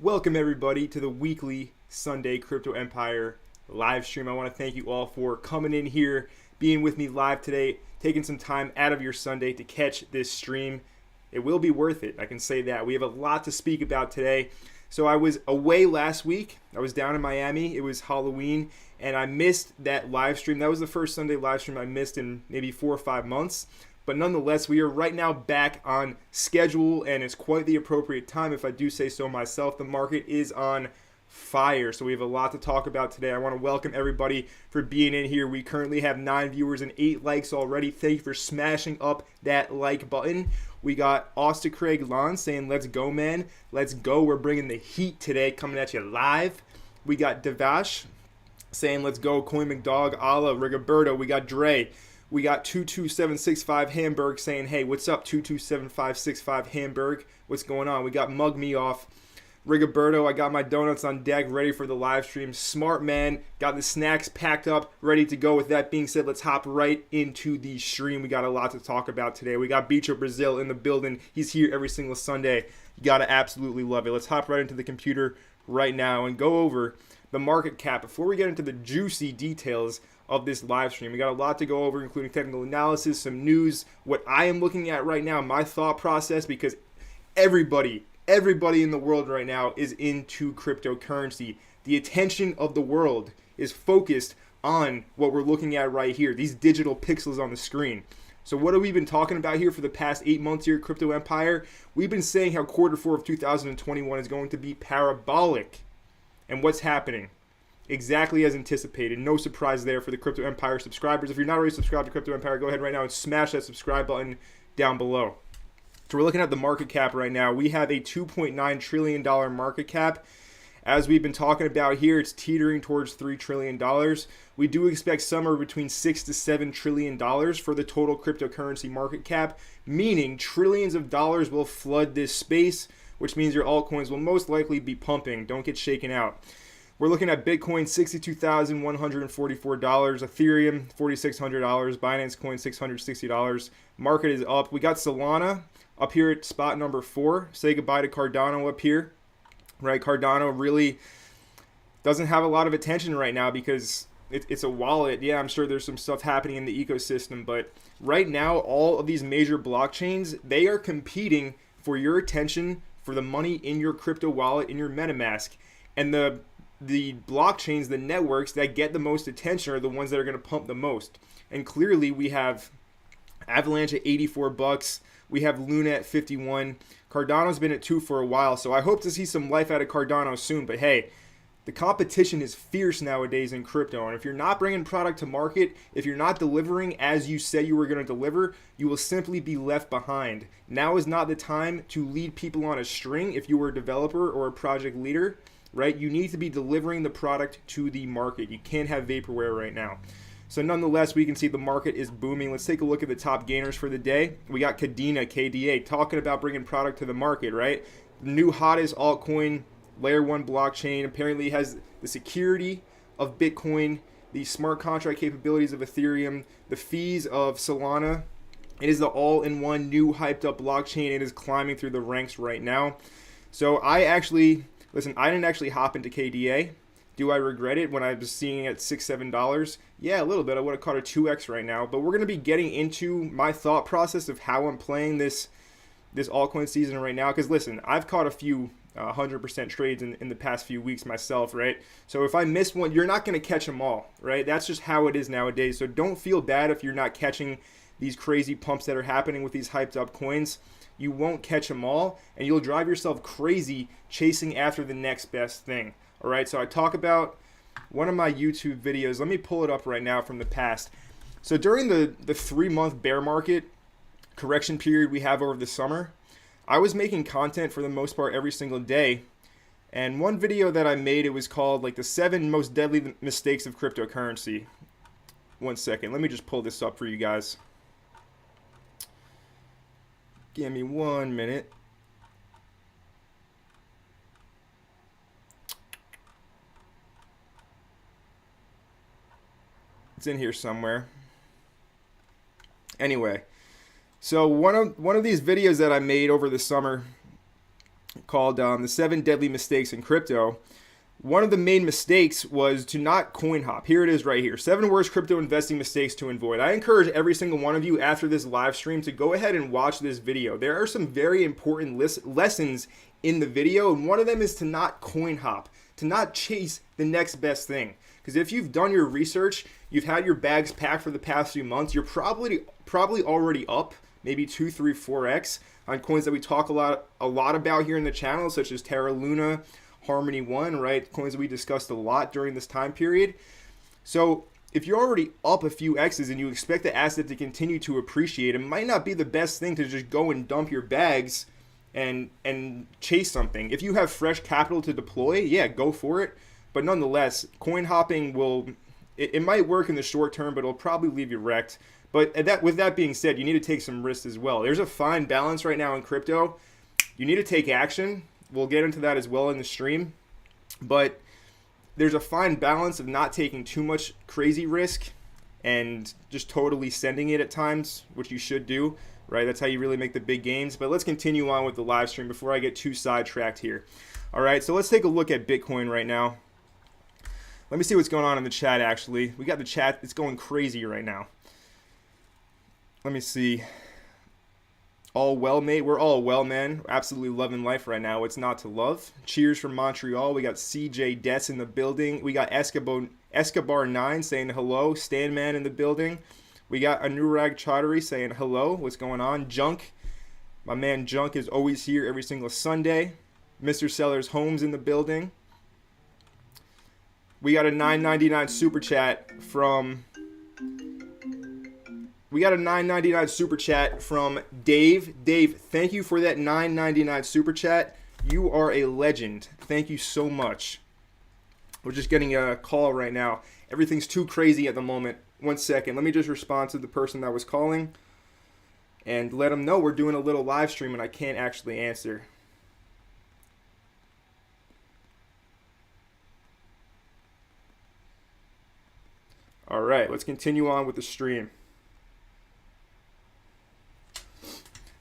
Welcome everybody to the weekly Sunday Crypto Empire live stream. I want to thank you all for coming in here, being with me live today, taking some time out of your Sunday to catch this stream. It will be worth it, I can say that. We have a lot to speak about today. So I was away last week. I was down in Miami. It was Halloween, and I missed that live stream. That was the first Sunday live stream I missed in maybe 4 or 5 months. But nonetheless, we are right now back on schedule, and it's quite the appropriate time, if I do say so myself. The market is on fire, so we have a lot to talk about today. I want to welcome everybody for being in here. We currently have 9 viewers and 8 likes already. Thank you for smashing up that like button. We got Austin Craig Lon saying, let's go, man. Let's go. We're bringing the heat today, coming at you live. We got Devash saying, let's go. Coin McDog, Ala, Rigoberto. We got Dre. We got 22765 Hamburg saying, hey, what's up, 227565 Hamburg? What's going on? We got Mug Me Off. Rigoberto, I got my donuts on deck, ready for the live stream. Smart man, got the snacks packed up, ready to go. With that being said, let's hop right into the stream. We got a lot to talk about today. We got Bicho Brazil in the building. He's here every single Sunday. You got to absolutely love it. Let's hop right into the computer right now and go over the market cap. Before we get into the juicy details of this live stream, we got a lot to go over, including technical analysis, some news, what I am looking at right now, my thought process, because everybody in the world right now is into cryptocurrency. The attention of the world is focused on what we're looking at right here, these digital pixels on the screen. So what have we been talking about here for the past 8 months here at Crypto Empire? We've been saying how Q4 of 2021 is going to be parabolic. And what's happening? Exactly as anticipated. No surprise there for the Crypto Empire subscribers. If you're not already subscribed to Crypto Empire, go ahead right now and smash that subscribe button down below. So we're looking at the market cap right now. We have a $2.9 trillion market cap. As we've been talking about here, it's teetering towards $3 trillion. We do expect somewhere between $6 to $7 trillion for the total cryptocurrency market cap, meaning trillions of dollars will flood this space, which means your altcoins will most likely be pumping. Don't get shaken out. We're looking at Bitcoin, $62,144, Ethereum, $4,600, Binance Coin, $660. Market is up. We got Solana up here at spot number 4. Say goodbye to Cardano up here, right? Cardano really doesn't have a lot of attention right now because it's a wallet. Yeah, I'm sure there's some stuff happening in the ecosystem, but right now, all of these major blockchains, they are competing for your attention, for the money in your crypto wallet, in your MetaMask. And the blockchains, the networks that get the most attention are the ones that are going to pump the most. And clearly we have Avalanche at $84. We have Luna at 51. Cardano's been at 2 for a while, so I hope to see some life out of Cardano soon. But hey, the competition is fierce nowadays in crypto. And if you're not bringing product to market, if you're not delivering as you said you were going to deliver, you will simply be left behind. Now is not the time to lead people on a string if you were a developer or a project leader. Right? You need to be delivering the product to the market. You can't have vaporware right now. So nonetheless, we can see the market is booming. Let's take a look at the top gainers for the day. We got Kadena, KDA, talking about bringing product to the market, right? New hottest altcoin, layer 1 blockchain. Apparently has the security of Bitcoin, the smart contract capabilities of Ethereum, the fees of Solana. It is the all-in-one new hyped up blockchain. It is climbing through the ranks right now. So listen, I didn't actually hop into KDA. Do I regret it when I was seeing it at $6, $7? Yeah, a little bit. I would have caught a 2x right now. But we're going to be getting into my thought process of how I'm playing this altcoin season right now. Because listen, I've caught a few 100% trades in the past few weeks myself, right? So if I miss one, you're not going to catch them all, right? That's just how it is nowadays. So don't feel bad if you're not catching these crazy pumps that are happening with these hyped up coins. You won't catch them all, and you'll drive yourself crazy chasing after the next best thing. All right, so I talk about one of my YouTube videos. Let me pull it up right now from the past. So during the 3-month bear market correction period we have over the summer, I was making content for the most part every single day. And one video that I made, it was called like the 7 most deadly mistakes of cryptocurrency. One second, let me just pull this up for you guys. Give me 1 minute. It's in here somewhere. Anyway, so one of these videos that I made over the summer, called the 7 Deadly Mistakes in Crypto. One of the main mistakes was to not coin hop. Here it is right here. 7 worst crypto investing mistakes to avoid. I encourage every single one of you after this live stream to go ahead and watch this video. There are some very important lessons in the video, and one of them is to not coin hop, to not chase the next best thing. Because if you've done your research, you've had your bags packed for the past few months, you're probably already up maybe 2, 3, 4x on coins that we talk a lot about here in the channel, such as Terra Luna, Harmony One, right? Coins that we discussed a lot during this time period. So if you're already up a few X's and you expect the asset to continue to appreciate, it might not be the best thing to just go and dump your bags and chase something. If you have fresh capital to deploy, yeah, go for it. But nonetheless, coin hopping it might work in the short term, but it'll probably leave you wrecked. But with that being said, you need to take some risks as well. There's a fine balance right now in crypto. You need to take action. We'll get into that as well in the stream. But there's a fine balance of not taking too much crazy risk and just totally sending it at times, which you should do, right? That's how you really make the big gains. But let's continue on with the live stream before I get too sidetracked here. All right, so let's take a look at Bitcoin right now. Let me see what's going on in the chat, actually. We got the chat. It's going crazy right now. Let me see. All well, mate. We're all well, man. Absolutely loving life right now. It's not to love. Cheers from Montreal. We got CJ Des in the building. We got Escobar9 saying hello. Stanman in the building. We got Anurag Chaudhary saying hello. What's going on? Junk. My man Junk is always here every single Sunday. Mr. Sellers Homes in the building. We got a $9.99 super chat from... We got a $9.99 super chat from Dave. Dave, thank you for that $9.99 super chat. You are a legend. Thank you so much. We're just getting a call right now. Everything's too crazy at the moment. 1 second. Let me just respond to the person that was calling and let them know we're doing a little live stream and I can't actually answer. All right, let's continue on with the stream.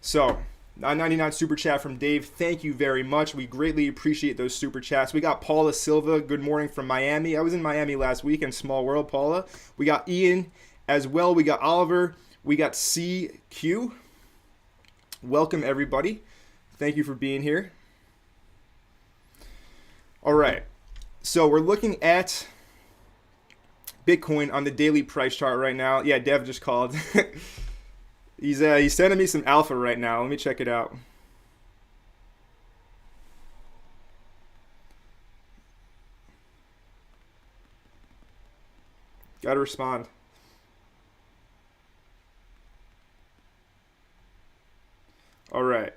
So, $9.99 super chat from Dave. Thank you very much. We greatly appreciate those super chats. We got Paula Silva. Good morning from Miami. I was in Miami last week in Small World, Paula. We got Ian as well. We got Oliver. We got CQ. Welcome, everybody. Thank you for being here. All right. So, we're looking at Bitcoin on the daily price chart right now. Yeah, Dev just called. He's sending me some alpha right now. Let me check it out. Gotta respond. All right,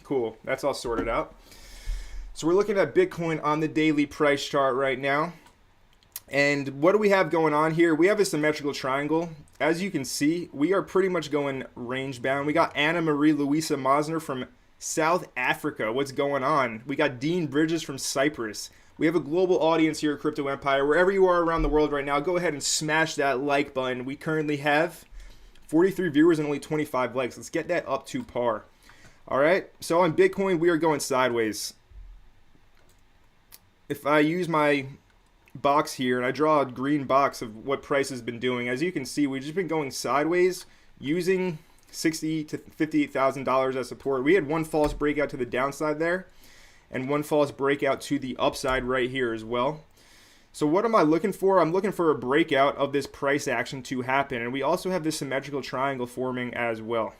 cool. That's all sorted out. So we're looking at Bitcoin on the daily price chart right now. And what do we have going on here? We have a symmetrical triangle. As you can see, we are pretty much going range bound. We got Anna Marie Louisa Mosner from South Africa. What's going on? We got Dean Bridges from Cyprus. We have a global audience here at Crypto Empire. Wherever you are around the world right now, go ahead and smash that like button. We currently have 43 viewers and only 25 likes. Let's get that up to par. All right, so on Bitcoin, we are going sideways. If I use my box here and I draw a green box of what price has been doing, as you can see, we've just been going sideways using $60,000 to $58,000 as support. We had one false breakout to the downside there and one false breakout to the upside right here as well. So what am I looking for? I'm looking for a breakout of this price action to happen, and we also have this symmetrical triangle forming as well.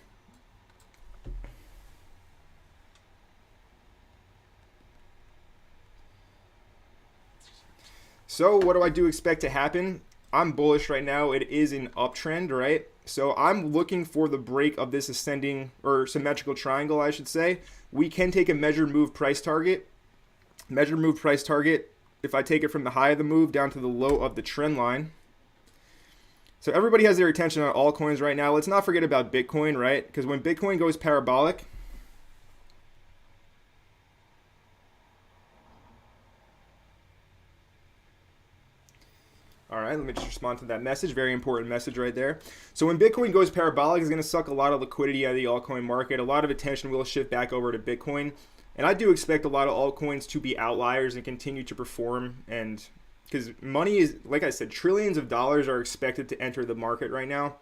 So what do I expect to happen? I'm bullish right now. It is an uptrend, right? So I'm looking for the break of this ascending or symmetrical triangle, I should say. We can take a measured move price target. Measured move price target, if I take it from the high of the move down to the low of the trend line. So everybody has their attention on altcoins right now. Let's not forget about Bitcoin, right? Because when Bitcoin goes parabolic, All right, let me just respond to that message. Very important message right there. So when Bitcoin goes parabolic, it's going to suck a lot of liquidity out of the altcoin market. A lot of attention will shift back over to Bitcoin. And I do expect a lot of altcoins to be outliers and continue to perform. And because money is, like I said, trillions of dollars are expected to enter the market right now.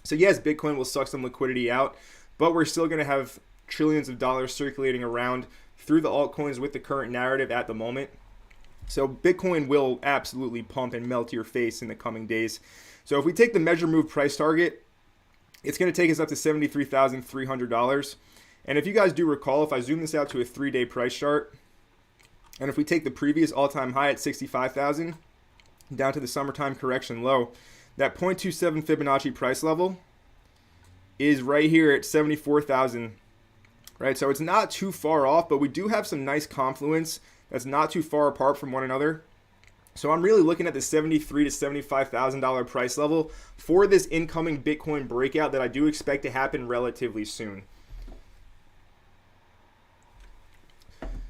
So yes, Bitcoin will suck some liquidity out, but we're still going to have trillions of dollars circulating around through the altcoins with the current narrative at the moment. So Bitcoin will absolutely pump and melt your face in the coming days. So if we take the measure move price target, it's going to take us up to $73,300. And if you guys do recall, if I zoom this out to a 3-day price chart, and if we take the previous all-time high at 65,000 down to the summertime correction low, that 0.27 Fibonacci price level is right here at 74,000. Right, so it's not too far off, but we do have some nice confluence that's not too far apart from one another. So I'm really looking at the $73,000 to $75,000 price level for this incoming Bitcoin breakout that I do expect to happen relatively soon.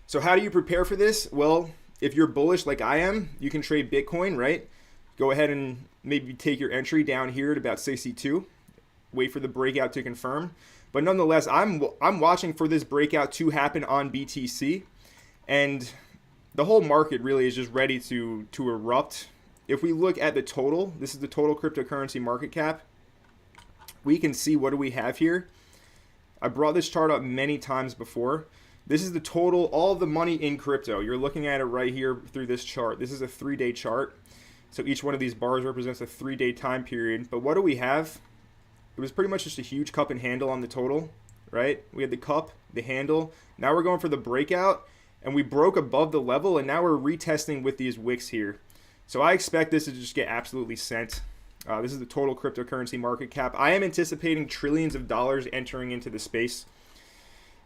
So how do you prepare for this? Well, if you're bullish like I am, you can trade Bitcoin, right? Go ahead and maybe take your entry down here at about 62. Wait for the breakout to confirm. But nonetheless, I'm watching for this breakout to happen on BTC. And the whole market really is just ready to erupt. If we look at the total, this is the total cryptocurrency market cap. We can see, what do we have here? I brought this chart up many times before. This is the total, all the money in crypto. You're looking at it right here through this chart. This is a 3-day chart. So each one of these bars represents a 3-day time period. But what do we have? It was pretty much just a huge cup and handle on the total, right? We had the cup, the handle. Now we're going for the breakout, and we broke above the level, and now we're retesting with these wicks here. So I expect this to just get absolutely sent. This is the total cryptocurrency market cap. I am anticipating trillions of dollars entering into the space.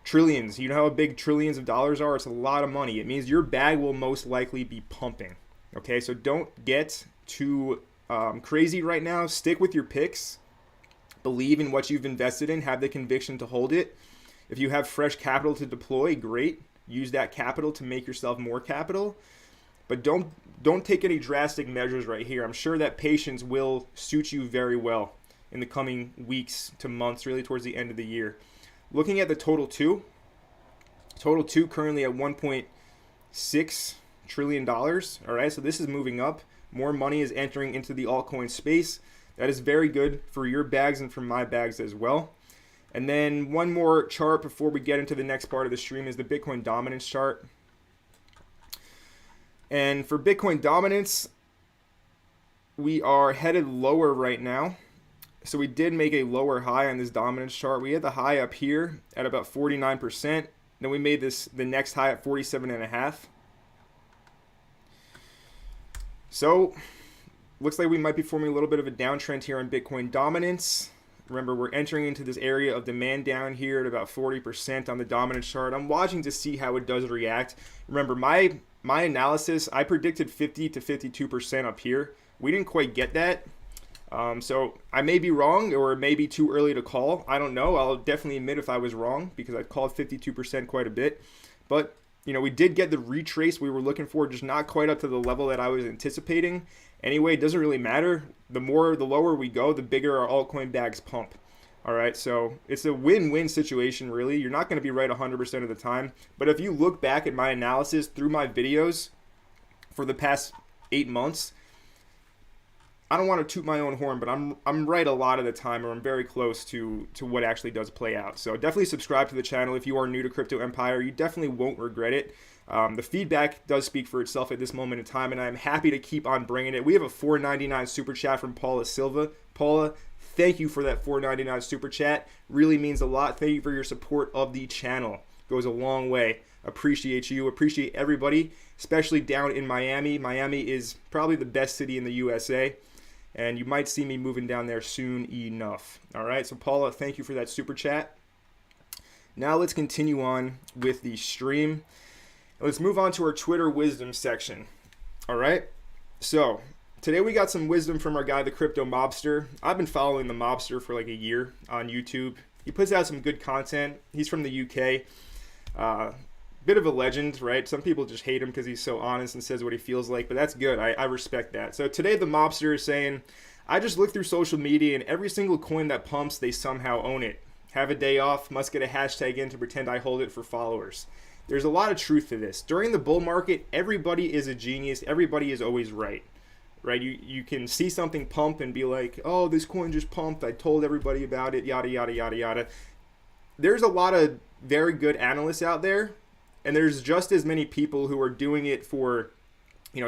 Trillions. You know how big trillions of dollars are? It's a lot of money. It means your bag will most likely be pumping. Okay, so don't get too crazy right now. Stick with your picks. Believe in what you've invested in. Have the conviction to hold it. If you have fresh capital to deploy, great. Use that capital to make yourself more capital. But don't take any drastic measures right here. I'm sure that patience will suit you very well in the coming weeks to months, really towards the end of the year. Looking at the total two currently at $1.6 trillion. All right, so this is moving up. More money is entering into the altcoin space. That is very good for your bags and for my bags as well. And then one more chart before we get into the next part of the stream is the Bitcoin dominance chart. And for Bitcoin dominance, we are headed lower right now. So we did make a lower high on this dominance chart. We had the high up here at about 49%. Then we made the next high at 47.5. So looks like we might be forming a little bit of a downtrend here on Bitcoin dominance. Remember, we're entering into this area of demand down here at about 40% on the dominance chart. I'm watching to see how it does react. Remember, my analysis, I predicted 50 to 52% up here. We didn't quite get that. So I may be wrong, or it may be too early to call. I don't know. I'll definitely admit if I was wrong, because I called 52% quite a bit. But, you know, we did get the retrace we were looking for, just not quite up to the level that I was anticipating. Anyway, it doesn't really matter. The lower we go, the bigger our altcoin bags pump. All right, so it's a win-win situation, really. You're not going to be right 100% of the time. But if you look back at my analysis through my videos for the past 8 months, I don't want to toot my own horn, but I'm right a lot of the time, or I'm very close to what actually does play out. So definitely subscribe to the channel if you are new to Crypto Empire. You definitely won't regret it. The feedback does speak for itself at this moment in time, and I'm happy to keep on bringing it. We have a $4.99 super chat from Paula Silva. Paula, thank you for that $4.99 super chat. Really means a lot. Thank you for your support of the channel. Goes a long way. Appreciate you. Appreciate everybody, especially down in Miami. Miami is probably the best city in the USA. And you might see me moving down there soon enough. All right, so Paula, thank you for that super chat. Now let's continue on with the stream. Let's move on to our Twitter wisdom section. All right, so today we got some wisdom from our guy, the Crypto Mobster. I've been following the Mobster for like a year on YouTube. He puts out some good content. He's from the UK. bit of a legend, right? Some people just hate him because he's so honest and says what he feels like, but that's good. I respect that. So today the mobster is saying, I just look through social media and every single coin that pumps, they somehow own it. Have a day off, must get a hashtag in to pretend I hold it for followers. There's a lot of truth to this. During the bull market, everybody is a genius. Everybody is always right. Right? You can see something pump and be like, oh, this coin just pumped. I told everybody about it, yada, yada, yada, yada. There's a lot of very good analysts out there, and there's just as many people who are doing it for,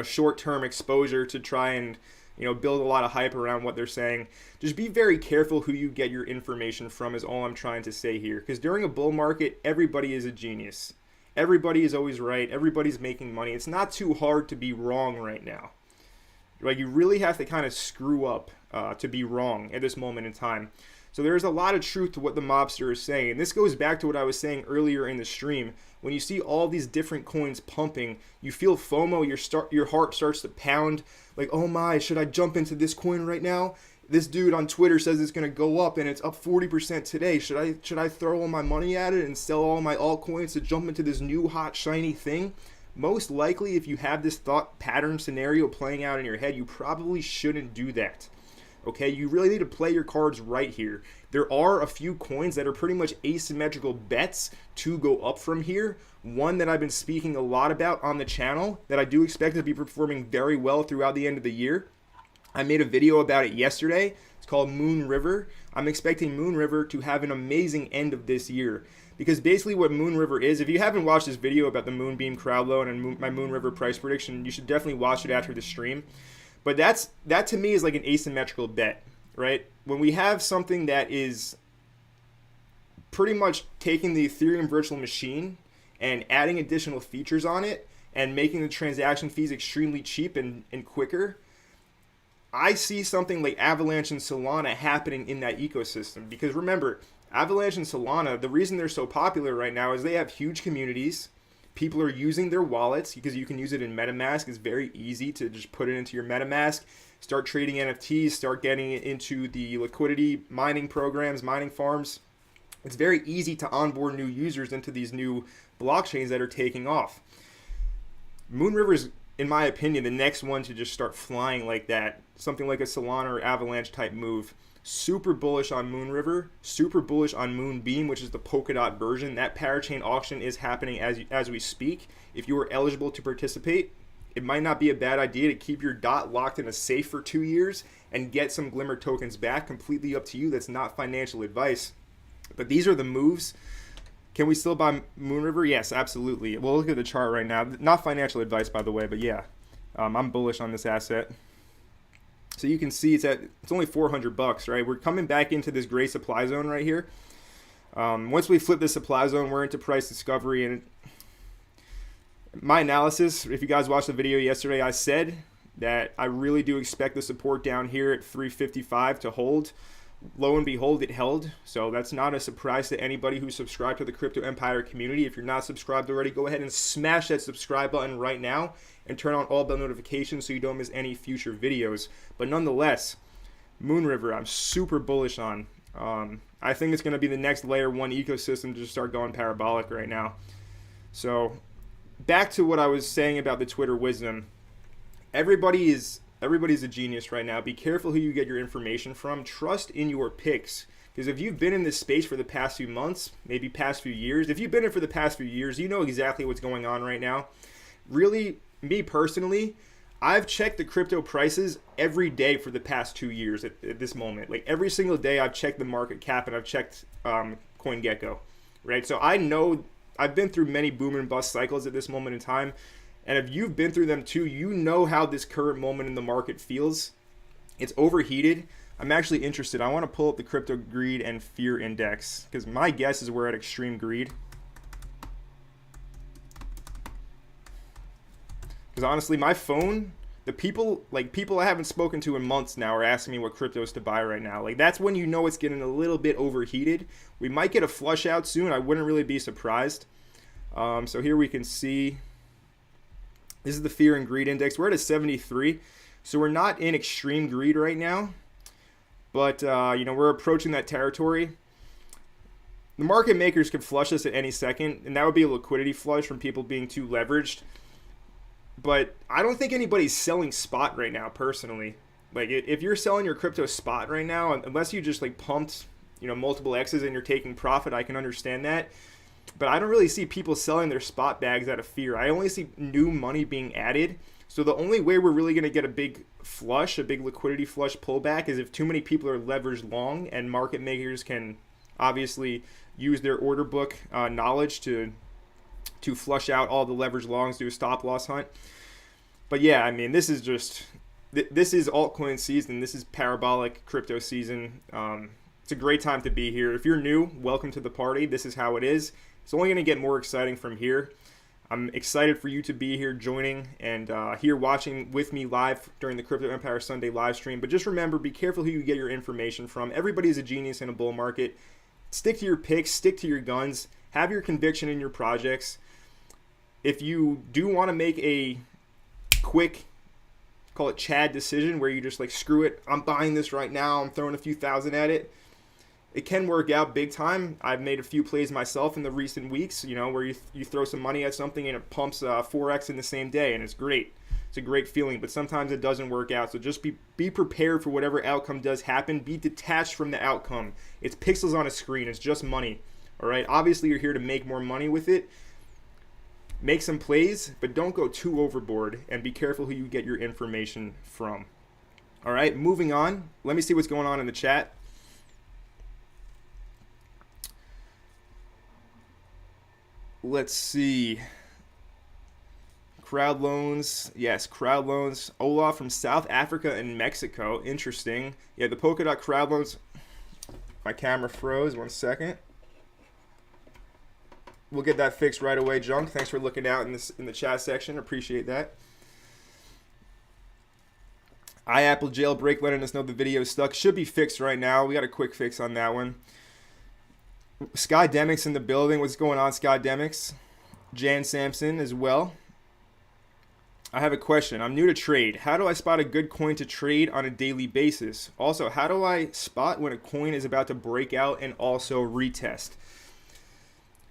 short-term exposure to try and, build a lot of hype around what they're saying. Just be very careful who you get your information from is all I'm trying to say here. Because during a bull market, everybody is a genius. Everybody is always right. Everybody's making money. It's not too hard to be wrong right now. Like, you really have to kind of screw up to be wrong at this moment in time. So there's a lot of truth to what the mobster is saying. And this goes back to what I was saying earlier in the stream. When you see all these different coins pumping, you feel FOMO, your heart starts to pound. Like, oh my, should I jump into this coin right now? This dude on Twitter says it's going to go up and it's up 40% today. Should I throw all my money at it and sell all my altcoins to jump into this new hot shiny thing? Most likely, if you have this thought pattern scenario playing out in your head, you probably shouldn't do that. Okay, you really need to play your cards right here. There are a few coins that are pretty much asymmetrical bets to go up from here. One that I've been speaking a lot about on the channel that I do expect to be performing very well throughout the end of the year. I made a video about it yesterday. It's called Moon River. I'm expecting Moon River to have an amazing end of this year. Because basically what Moon River is, if you haven't watched this video about the Moonbeam crowd loan and my Moon River price prediction, you should definitely watch it after the stream. But that to me is like an asymmetrical bet, right? When we have something that is pretty much taking the Ethereum virtual machine and adding additional features on it and making the transaction fees extremely cheap and quicker, I see something like Avalanche and Solana happening in that ecosystem. Because remember, Avalanche and Solana, the reason they're so popular right now is they have huge communities. People are using their wallets because you can use it in MetaMask. It's very easy to just put it into your MetaMask, start trading NFTs, start getting it into the liquidity mining programs, mining farms. It's very easy to onboard new users into these new blockchains that are taking off. Moon River is, in my opinion, the next one to just start flying like that. Something like a Solana or Avalanche type move. Super bullish on Moon River, super bullish on Moonbeam, which is the Polkadot version. That parachain auction is happening as we speak. If you are eligible to participate, it might not be a bad idea to keep your DOT locked in a safe for 2 years and get some Glimmer tokens back. Completely up to you. That's not financial advice. But these are the moves. Can we still buy Moon River? Yes, absolutely. We'll look at the chart right now. Not financial advice, by the way, but yeah. I'm bullish on this asset. So you can see it's only $400, right? We're coming back into this gray supply zone right here. Once we flip the supply zone, we're into price discovery. And my analysis, if you guys watched the video yesterday, I said that I really do expect the support down here at 355 to hold. Lo and behold, it held. So that's not a surprise to anybody who's subscribed to the Crypto Empire community. If you're not subscribed already, go ahead and smash that subscribe button right now and turn on all bell notifications so you don't miss any future videos. But nonetheless, Moon River, I'm super bullish on. I think it's going to be the next layer 1 ecosystem to just start going parabolic right now. So back to what I was saying about the Twitter wisdom. Everybody's a genius right now. Be careful who you get your information from. Trust in your picks. Because if you've been in this space for the past few months, maybe past few years, if you've been in for the past few years, you know exactly what's going on right now. Really, me personally, I've checked the crypto prices every day for the past 2 years at this moment. Like every single day I've checked the market cap and I've checked CoinGecko, right? So I know I've been through many boom and bust cycles at this moment in time. And if you've been through them too, you know how this current moment in the market feels. It's overheated. I'm actually interested. I want to pull up the crypto greed and fear index because my guess is we're at extreme greed. Because honestly, my phone, the people I haven't spoken to in months now are asking me what cryptos to buy right now. Like that's when you know it's getting a little bit overheated. We might get a flush out soon. I wouldn't really be surprised. So here we can see. This is the fear and greed index. We're at a 73. So we're not in extreme greed right now. But, we're approaching that territory. the market makers could flush us at any second, and that would be a liquidity flush from people being too leveraged. But I don't think anybody's selling spot right now, personally. Like, if you're selling your crypto spot right now, unless you just like pumped, multiple X's and you're taking profit, I can understand that. But I don't really see people selling their spot bags out of fear. I only see new money being added. So the only way we're really going to get a big flush, a big liquidity flush pullback, is if too many people are leveraged long and market makers can obviously use their order book knowledge to flush out all the leveraged longs, do a stop loss hunt. But yeah, I mean, this is altcoin season. This is parabolic crypto season. It's a great time to be here. If you're new, welcome to the party. This is how it is. It's only going to get more exciting from here. I'm excited for you to be here joining and here watching with me live during the Crypto Empire Sunday live stream. But just remember, be careful who you get your information from. Everybody's a genius in a bull market. Stick to your picks, stick to your guns, have your conviction in your projects. If you do want to make a quick, call it Chad decision, where you just like, screw it, I'm buying this right now, I'm throwing a few thousand at it, it can work out big time. I've made a few plays myself in the recent weeks, where you throw some money at something and it pumps 4x in the same day, and it's great. It's a great feeling, but sometimes it doesn't work out. So just be prepared for whatever outcome does happen. Be detached from the outcome. It's pixels on a screen. It's just money. All right. Obviously, you're here to make more money with it. Make some plays, but don't go too overboard, and be careful who you get your information from. All right. Moving on. Let me see what's going on in the chat. Let's see. Crowd loans. Yes, crowd loans. Olaf from South Africa and Mexico. Interesting. Yeah, the Polkadot crowd loans. My camera froze. 1 second. We'll get that fixed right away, Junk. Thanks for looking out in the chat section. Appreciate that. iApple jailbreak letting us know the video is stuck. Should be fixed right now. We got a quick fix on that one. Skydemics in the building. What's going on, Skydemics? Jan Sampson as well. I have a question. I'm new to trade. How do I spot a good coin to trade on a daily basis? Also, how do I spot when a coin is about to break out and also retest?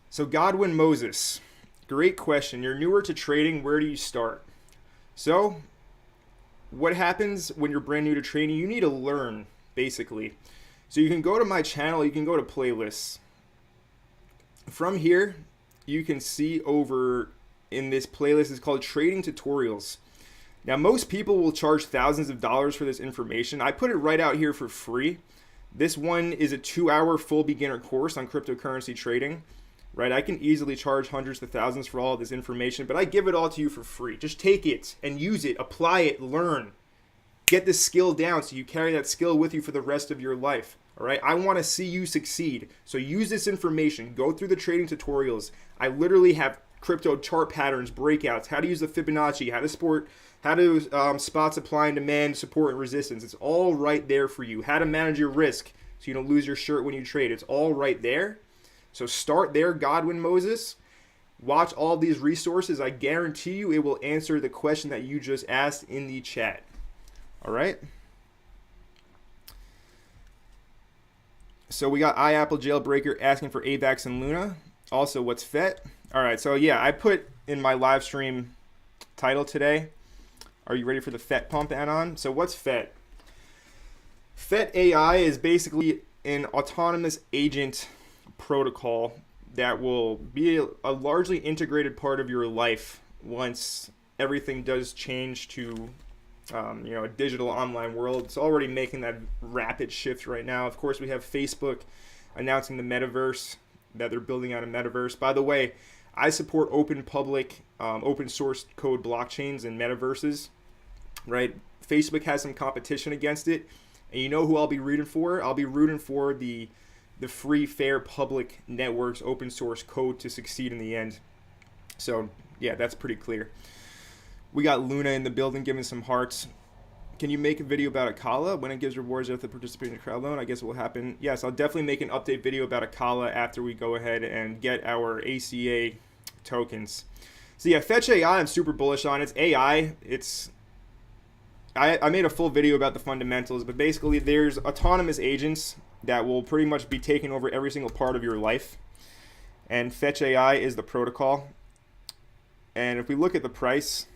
So Godwin Moses, great question. You're newer to trading. Where do you start? So what happens when you're brand new to trading? You need to learn, basically. So you can go to my channel. You can go to playlists. From here, you can see over in this playlist, it's called Trading Tutorials. Now, most people will charge thousands of dollars for this information. I put it right out here for free. This one is a 2-hour full beginner course on cryptocurrency trading, right? I can easily charge hundreds to thousands for all of this information, but I give it all to you for free. Just take it and use it, apply it, learn. Get this skill down so you carry that skill with you for the rest of your life. All right, I want to see you succeed. So use this information. Go through the trading tutorials. I literally have crypto chart patterns, breakouts, how to use the Fibonacci, how to spot supply and demand, support and resistance. It's all right there for you. How to manage your risk so you don't lose your shirt when you trade. It's all right there. So start there, Godwin Moses. Watch all these resources. I guarantee you it will answer the question that you just asked in the chat. All right. So we got iApple Jailbreaker asking for AVAX and Luna. Also, what's FET? All right, so yeah, I put in my live stream title today, are you ready for the FET pump add-on? So what's FET? FET AI is basically an autonomous agent protocol that will be a largely integrated part of your life once everything does change to a digital online world. It's already making that rapid shift right now. Of course, we have Facebook announcing the metaverse, that they're building out a metaverse. By the way, I support open public, open source code blockchains and metaverses, right? Facebook has some competition against it. And you know who I'll be rooting for? I'll be rooting for the free, fair, public networks, open source code to succeed in the end. So yeah, that's pretty clear. We got Luna in the building giving some hearts. Can you make a video about Akala when it gives rewards after participating in the crowd loan? I guess it will happen. Yes, I'll definitely make an update video about Akala after we go ahead and get our ACA tokens. So yeah, Fetch AI, I'm super bullish on. It's AI. I made a full video about the fundamentals, but basically there's autonomous agents that will pretty much be taking over every single part of your life. And Fetch AI is the protocol. And if we look at the price,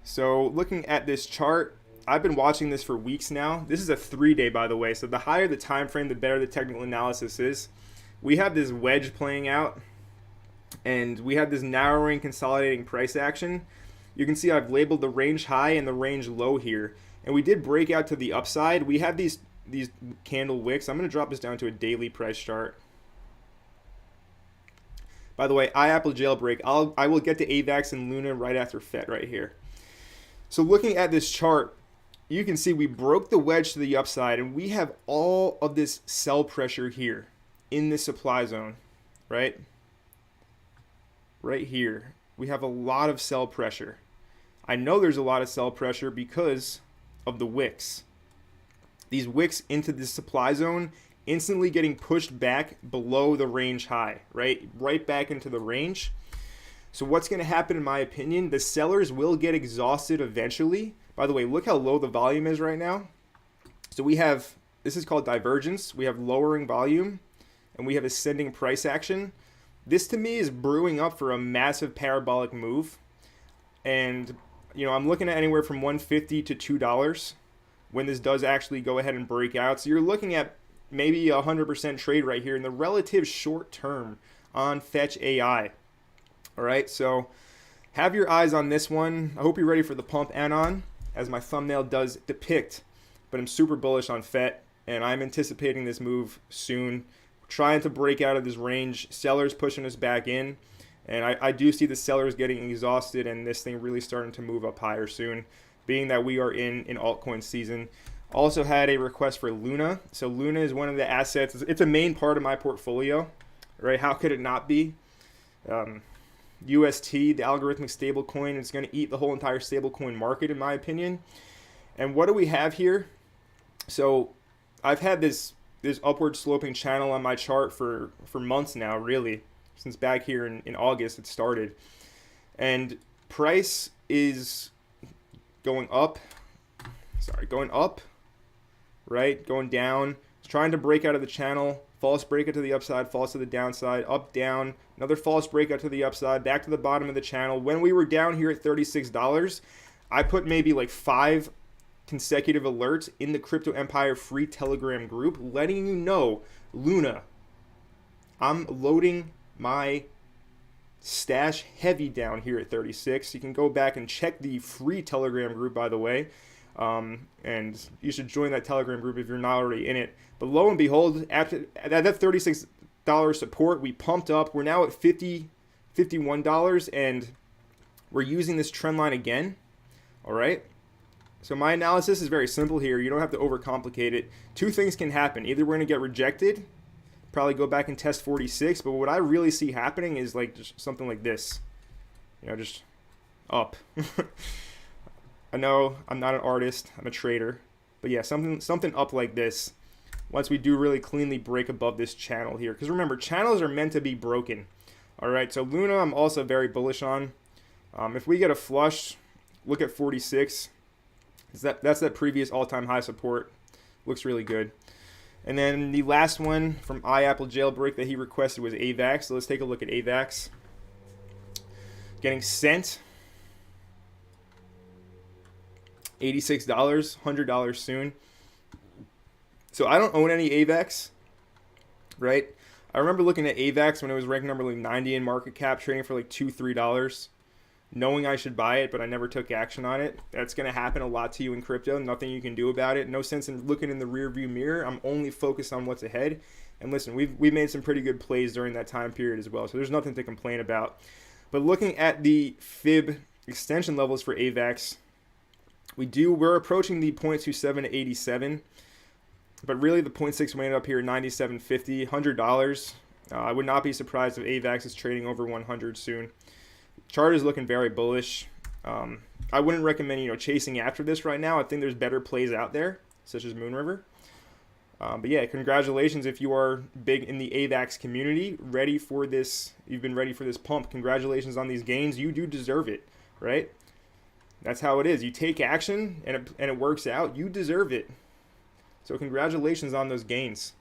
so looking at this chart, I've been watching this for weeks now. This is a 3-day, by the way. So the higher the time frame, the better the technical analysis is. We have this wedge playing out, and we have this narrowing, consolidating price action. You can see I've labeled the range high and the range low here. And we did break out to the upside. We have these candle wicks. I'm going to drop this down to a daily price chart. By the way, iApple jailbreak. I will get to AVAX and Luna right after FET right here. So looking at this chart, you can see we broke the wedge to the upside, and we have all of this sell pressure here in the supply zone, right? Right here. We have a lot of sell pressure. I know there's a lot of sell pressure because of the wicks. These wicks into the supply zone instantly getting pushed back below the range high, right? Right back into the range. So what's going to happen, in my opinion, the sellers will get exhausted eventually. By the way, look how low the volume is right now. So we have, this is called divergence. We have lowering volume and we have ascending price action. This to me is brewing up for a massive parabolic move. And, you know, I'm looking at anywhere from $1.50 to $2 when this does actually go ahead and break out. So you're looking at maybe a 100% trade right here in the relative short term on Fetch AI. All right, so have your eyes on this one. I hope you're ready for the pump anon, as my thumbnail does depict. But I'm super bullish on FET, and I'm anticipating this move soon. Trying to break out of this range. Sellers pushing us back in. And I do see the sellers getting exhausted and this thing really starting to move up higher soon, being that we are in altcoin season. Also had a request for Luna. So Luna is one of the assets. It's a main part of my portfolio, right? How could it not be? UST, the algorithmic stablecoin, is going to eat the whole entire stablecoin market, in my opinion. And what do we have here? So I've had this upward sloping channel on my chart for months now, really, since back here in August it started. And price is going up, right? Going down. It's trying to break out of the channel. False breakout to the upside, false to the downside, up, down, another false breakout to the upside, back to the bottom of the channel. When we were down here at $36, I put maybe like 5 consecutive alerts in the Crypto Empire free Telegram group, letting you know, Luna, I'm loading my stash heavy down here at 36. You can go back and check the free Telegram group, by the way. And you should join that Telegram group if you're not already in it. But lo and behold, after that $36 support, we pumped up. We're now at $51, and we're using this trend line again. All right. So my analysis is very simple here. You don't have to overcomplicate it. 2 things can happen. Either we're going to get rejected, probably go back and test 46. But what I really see happening is like just something like this. You know, just up. I know I'm not an artist, I'm a trader, but yeah, something up like this once we do really cleanly break above this channel here. Because remember, channels are meant to be broken. All right, so Luna I'm also very bullish on. If we get a flush, look at 46. That's that previous all-time high support. Looks really good. And then the last one from iApple jailbreak that he requested was AVAX. So let's take a look at AVAX. Getting sent. $86, $100 soon. So I don't own any AVAX, right? I remember looking at AVAX when it was ranked number like 90 in market cap, trading for like $2, $3, knowing I should buy it, but I never took action on it. That's going to happen a lot to you in crypto. Nothing you can do about it. No sense in looking in the rear view mirror. I'm only focused on what's ahead. And listen, we've made some pretty good plays during that time period as well, so there's nothing to complain about. But looking at the fib extension levels for AVAX, we're approaching the 0.27 to 87, but really the 0.6 went up here at 97.50, $100. I would not be surprised if AVAX is trading over 100 soon. Chart is looking very bullish. I wouldn't recommend chasing after this right now. I think there's better plays out there, such as Moon River. But yeah, congratulations if you are big in the AVAX community, ready for this. You've been ready for this pump. Congratulations on these gains. You do deserve it, right? That's how it is. You take action and it works out. You deserve it. So congratulations on those gains.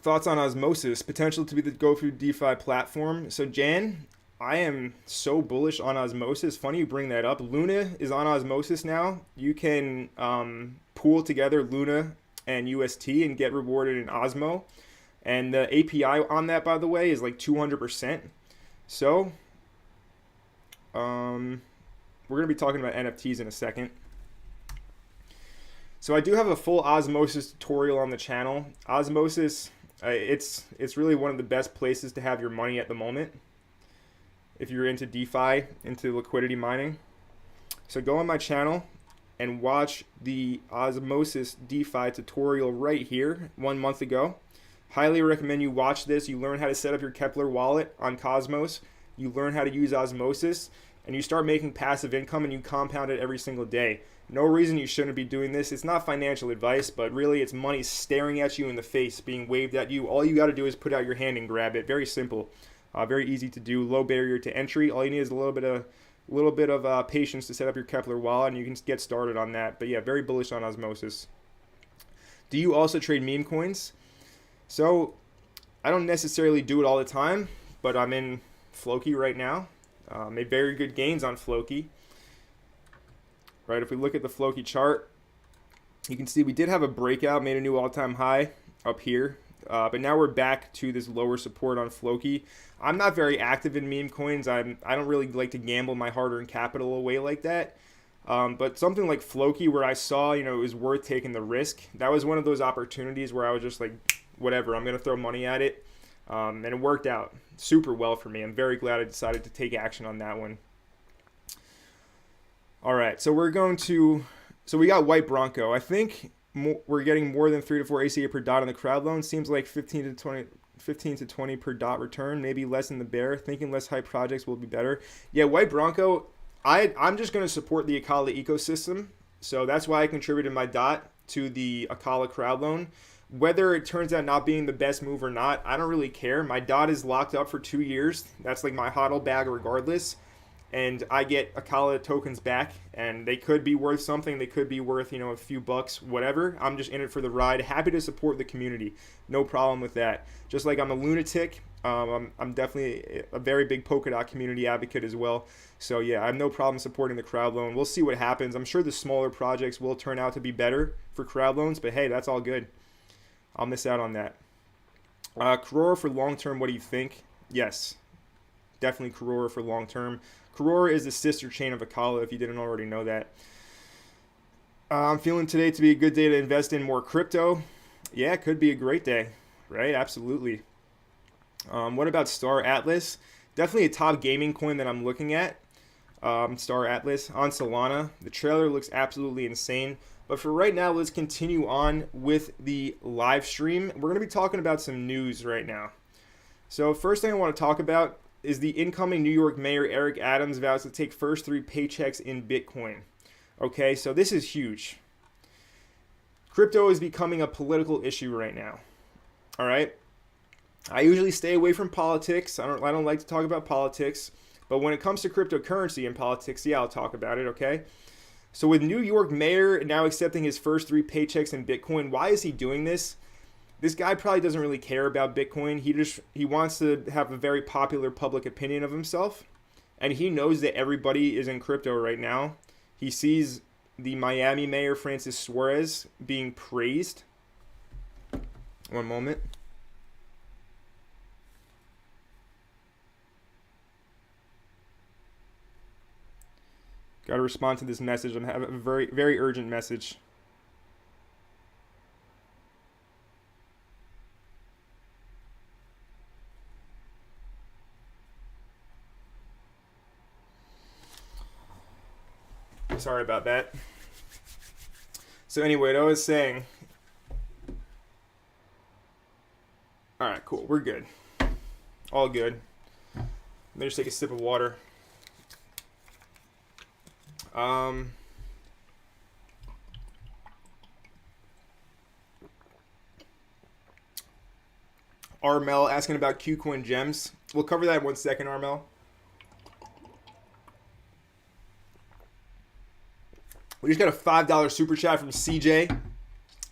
Thoughts on Osmosis, potential to be the go-to DeFi platform. So Jan, I am so bullish on Osmosis. Funny you bring that up. Luna is on Osmosis now. You can pool together Luna and UST and get rewarded in Osmo. And the API on that, by the way, is like 200%. So we're going to be talking about NFTs in a second. So I do have a full Osmosis tutorial on the channel. Osmosis, it's really one of the best places to have your money at the moment if you're into DeFi, into liquidity mining. So go on my channel and watch the Osmosis DeFi tutorial right here 1 month ago. Highly recommend you watch this. You learn how to set up your Kepler wallet on Cosmos. You learn how to use Osmosis, and you start making passive income, and you compound it every single day. No reason you shouldn't be doing this. It's not financial advice, but really it's money staring at you in the face, being waved at you. All you got to do is put out your hand and grab it. Very simple, very easy to do, low barrier to entry. All you need is a little bit of patience to set up your Kepler wallet, and you can get started on that. But yeah, very bullish on Osmosis. Do you also trade meme coins? So I don't necessarily do it all the time, but I'm in Floki right now. Made very good gains on Floki. Right, if we look at the Floki chart, you can see we did have a breakout, made a new all-time high up here. But now we're back to this lower support on Floki. I'm not very active in meme coins. I don't really like to gamble my hard-earned capital away like that. But something like Floki, where I saw, it was worth taking the risk. That was one of those opportunities where I was just like, whatever, I'm going to throw money at it. And it worked out super well for me. I'm very glad I decided to take action on that one. All right, so we got White Bronco. I think we're getting more than 3 to 4 ACA per dot on the crowd loan. Seems like 15 to 20 per dot return, maybe less in the bear. Thinking less hype projects will be better. Yeah, White Bronco, I'm just going to support the Akala ecosystem. So that's why I contributed my dot to the Akala crowd loan. Whether it turns out not being the best move or not, I don't really care. My dot is locked up for 2 years. That's like my hodl bag regardless. And I get Akala tokens back, and they could be worth something. They could be worth, a few bucks, whatever. I'm just in it for the ride. Happy to support the community. No problem with that. Just like I'm a lunatic, I'm definitely a very big Polkadot community advocate as well. So yeah, I have no problem supporting the crowd loan. We'll see what happens. I'm sure the smaller projects will turn out to be better for crowd loans, but hey, that's all good. I'll miss out on that. Karora for long term, what do you think? Yes, definitely Karora for long term. Karora is the sister chain of Akala, if you didn't already know that. I'm feeling today to be a good day to invest in more crypto. Yeah, it could be a great day, right? Absolutely. What about Star Atlas? Definitely a top gaming coin that I'm looking at. Star Atlas on Solana. The trailer looks absolutely insane. But for right now, let's continue on with the live stream. We're going to be talking about some news right now. So first thing I want to talk about is the incoming New York Mayor Eric Adams vows to take first 3 paychecks in Bitcoin. Okay, so this is huge. Crypto is becoming a political issue right now. All right. I usually stay away from politics. I don't like to talk about politics. But when it comes to cryptocurrency and politics, yeah, I'll talk about it, okay? So with New York Mayor now accepting his first 3 paychecks in Bitcoin, why is he doing this? This guy probably doesn't really care about Bitcoin. He wants to have a very popular public opinion of himself. And he knows that everybody is in crypto right now. He sees the Miami Mayor Francis Suarez being praised. One moment. Got to respond to this message. I have a very, very urgent message. Sorry about that. So anyway, what I was saying. All right, cool. We're good. All good. Let me just take a sip of water. Armel asking about Qcoin gems. We'll cover that in 1 second, Armel. We just got a $5 super chat from CJ.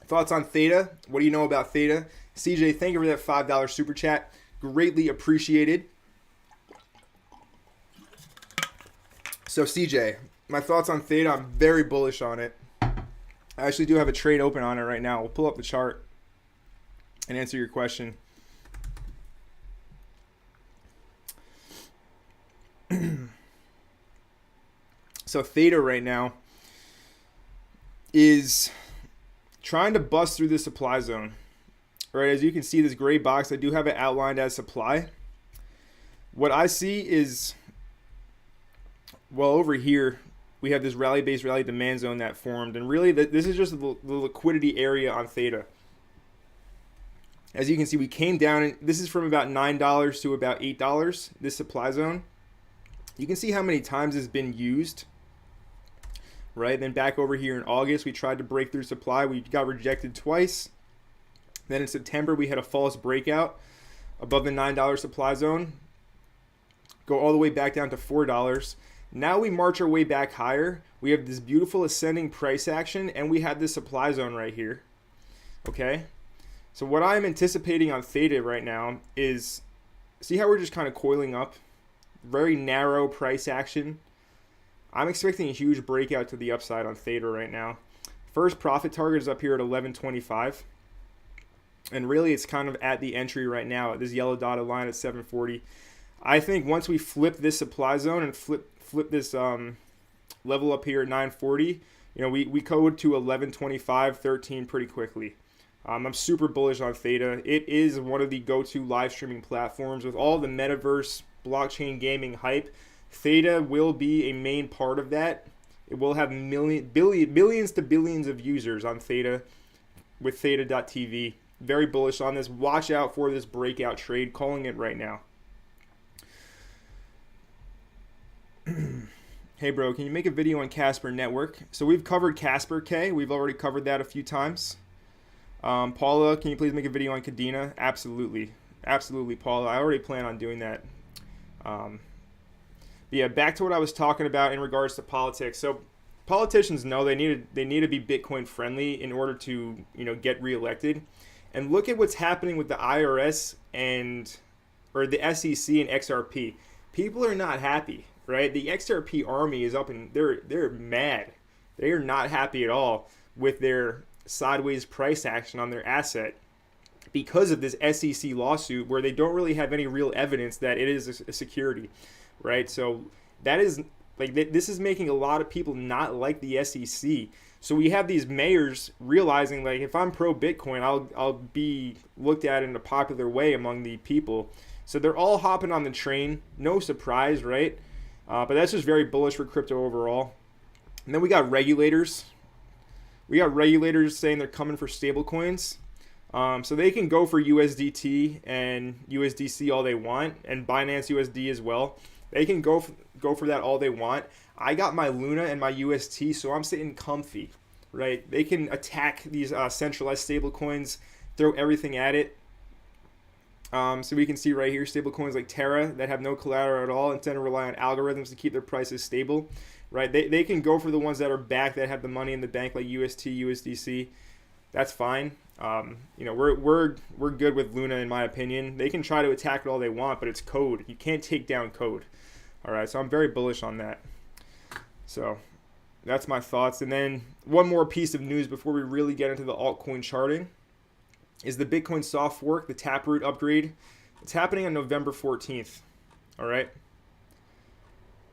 Thoughts on Theta? What do you know about Theta? CJ, thank you for that $5 super chat. Greatly appreciated. So CJ, my thoughts on Theta, I'm very bullish on it. I actually do have a trade open on it right now. We'll pull up the chart and answer your question. So Theta right now is trying to bust through the supply zone. Right, as you can see, this gray box, I do have it outlined as supply. What I see is, well, over here, we have this rally-based rally demand zone that formed. And really, this is just the liquidity area on Theta. As you can see, we came down, and this is from about $9 to about $8, this supply zone. You can see how many times it's been used. Right, then back over here in August, we tried to break through supply. We got rejected twice. Then in September, we had a false breakout above the $9 supply zone. Go all the way back down to $4. Now we march our way back higher. We have this beautiful ascending price action, and we have this supply zone right here. Okay? So what I'm anticipating on Theta right now is, see how we're just kind of coiling up? Very narrow price action. I'm expecting a huge breakout to the upside on Theta right now. First profit target is up here at 11.25. And really, it's kind of at the entry right now at this yellow dotted line at 740. I think once we flip this supply zone and flip this level up here at 940, you know, we code to 11.25, 13 pretty quickly. I'm super bullish on Theta. It is one of the go-to live streaming platforms with all the metaverse, blockchain gaming hype. Theta will be a main part of that. It will have billions to billions of users on Theta with Theta.tv. Very bullish on this. Watch out for this breakout trade. Calling it right now. Hey bro, can you make a video on Casper Network? So we've covered Casper K. We've already covered that a few times. Paula, can you please make a video on Kadena? Absolutely. Absolutely, Paula. I already plan on doing that. Yeah, back to what I was talking about in regards to politics. So politicians know they need to be Bitcoin friendly in order to, you know, get reelected. And look at what's happening with the IRS or the SEC and XRP. People are not happy, right? The XRP army is up and they're mad. They are not happy at all with their sideways price action on their asset because of this SEC lawsuit where they don't really have any real evidence that it is a security. Right, so that is like this is making a lot of people not like the SEC. So we have these mayors realizing, like, if I'm pro Bitcoin, I'll be looked at in a popular way among the people. So they're all hopping on the train. No surprise, right? But that's just very bullish for crypto overall. And then we got regulators. We got regulators saying they're coming for stablecoins. So they can go for USDT and USDC all they want, and Binance USD as well. They can go for that all they want. I got my Luna and my UST, so I'm sitting comfy, right? They can attack these centralized stablecoins, throw everything at it. So we can see right here stablecoins like Terra that have no collateral at all, instead of rely on algorithms to keep their prices stable, right? They can go for the ones that are back, that have the money in the bank, like UST, USDC. That's fine. You know, we're good with Luna in my opinion. They can try to attack it all they want, but it's code. You can't take down code. All right, so I'm very bullish on that. So that's my thoughts. And then one more piece of news before we really get into the altcoin charting is the Bitcoin soft fork, the Taproot upgrade. It's happening on November 14th. All right.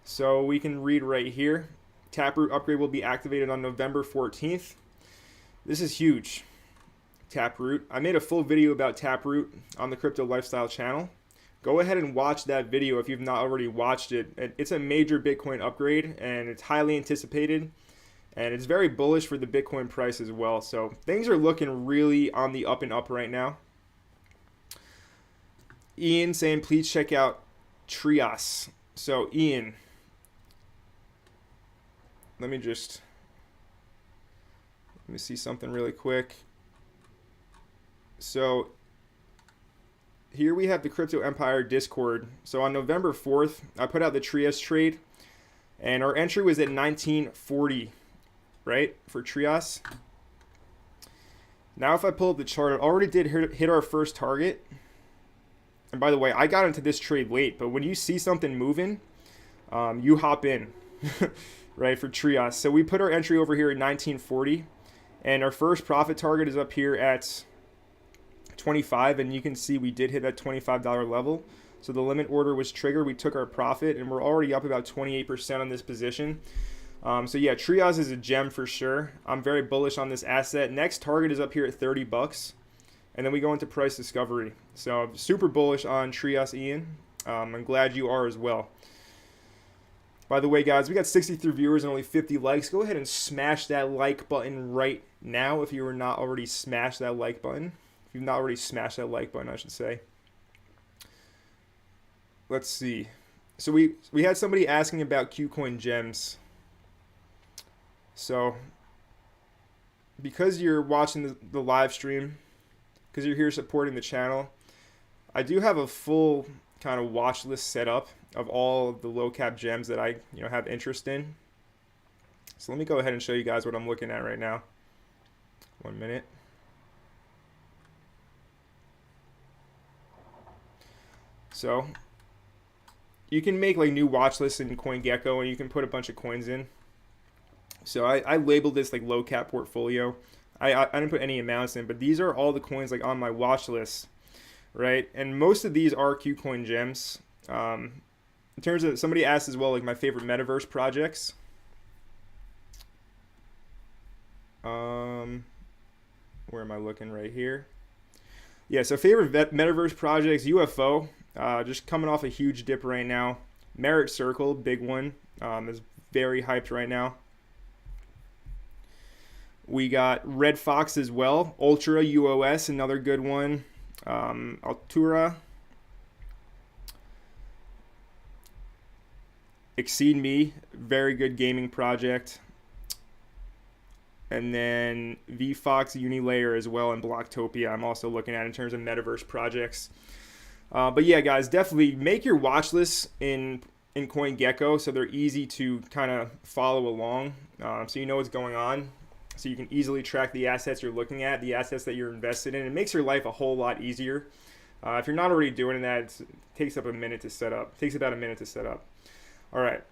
So we can read right here. Taproot upgrade will be activated on November 14th. This is huge. Taproot. I made a full video about Taproot on the Crypto Lifestyle channel. Go ahead and watch that video if you've not already watched it. It's a major Bitcoin upgrade, and it's highly anticipated, and it's very bullish for the Bitcoin price as well. So things are looking really on the up and up right now. Ian saying, please check out Trias. So Ian, let me see something really quick. So here we have the Crypto Empire Discord. So on November 4th, I put out the Trias trade, and our entry was at 1940 right, for Trios. Now if I pull up the chart, it already did hit our first target. And by the way, I got into this trade late, but when you see something moving, you hop in, right, for Trios. So we put our entry over here at 1940, and our first profit target is up here at 25, and you can see we did hit that $25 level. So the limit order was triggered. We took our profit, and we're already up about 28% on this position. So yeah, Trios is a gem for sure. I'm very bullish on this asset. Next target is up here at 30 bucks. And then we go into price discovery. So super bullish on Trios, Ian. I'm glad you are as well. By the way, guys, we got 63 viewers and only 50 likes. Go ahead and smash that like button right now if you were not already smashed that like button. If you've not already smashed that like button, I should say. Let's see. So we had somebody asking about Qcoin gems. So because you're watching the live stream, because you're here supporting the channel, I do have a full kind of watch list set up of all of the low cap gems that I have interest in. So let me go ahead and show you guys what I'm looking at right now. 1 minute. So you can make like new watch lists in CoinGecko, and you can put a bunch of coins in. So I labeled this like low cap portfolio. I didn't put any amounts in, but these are all the coins like on my watch list, right? And most of these are Qcoin gems. In terms of, somebody asked as well, like my favorite metaverse projects. Where am I looking? Right here. Yeah, so favorite metaverse projects, UFO, just coming off a huge dip right now. Merit Circle, big one, is very hyped right now. We got Red Fox as well. Ultra UOS, another good one. Altura. Exceed Me, very good gaming project. And then VFox Unilayer as well, and Blocktopia I'm also looking at in terms of metaverse projects. But yeah, guys, definitely make your watch lists in CoinGecko so they're easy to kind of follow along, so you know what's going on. So you can easily track the assets you're looking at, the assets that you're invested in. It makes your life a whole lot easier. If you're not already doing that, it takes up a minute to set up. It takes about a minute to set up. All right.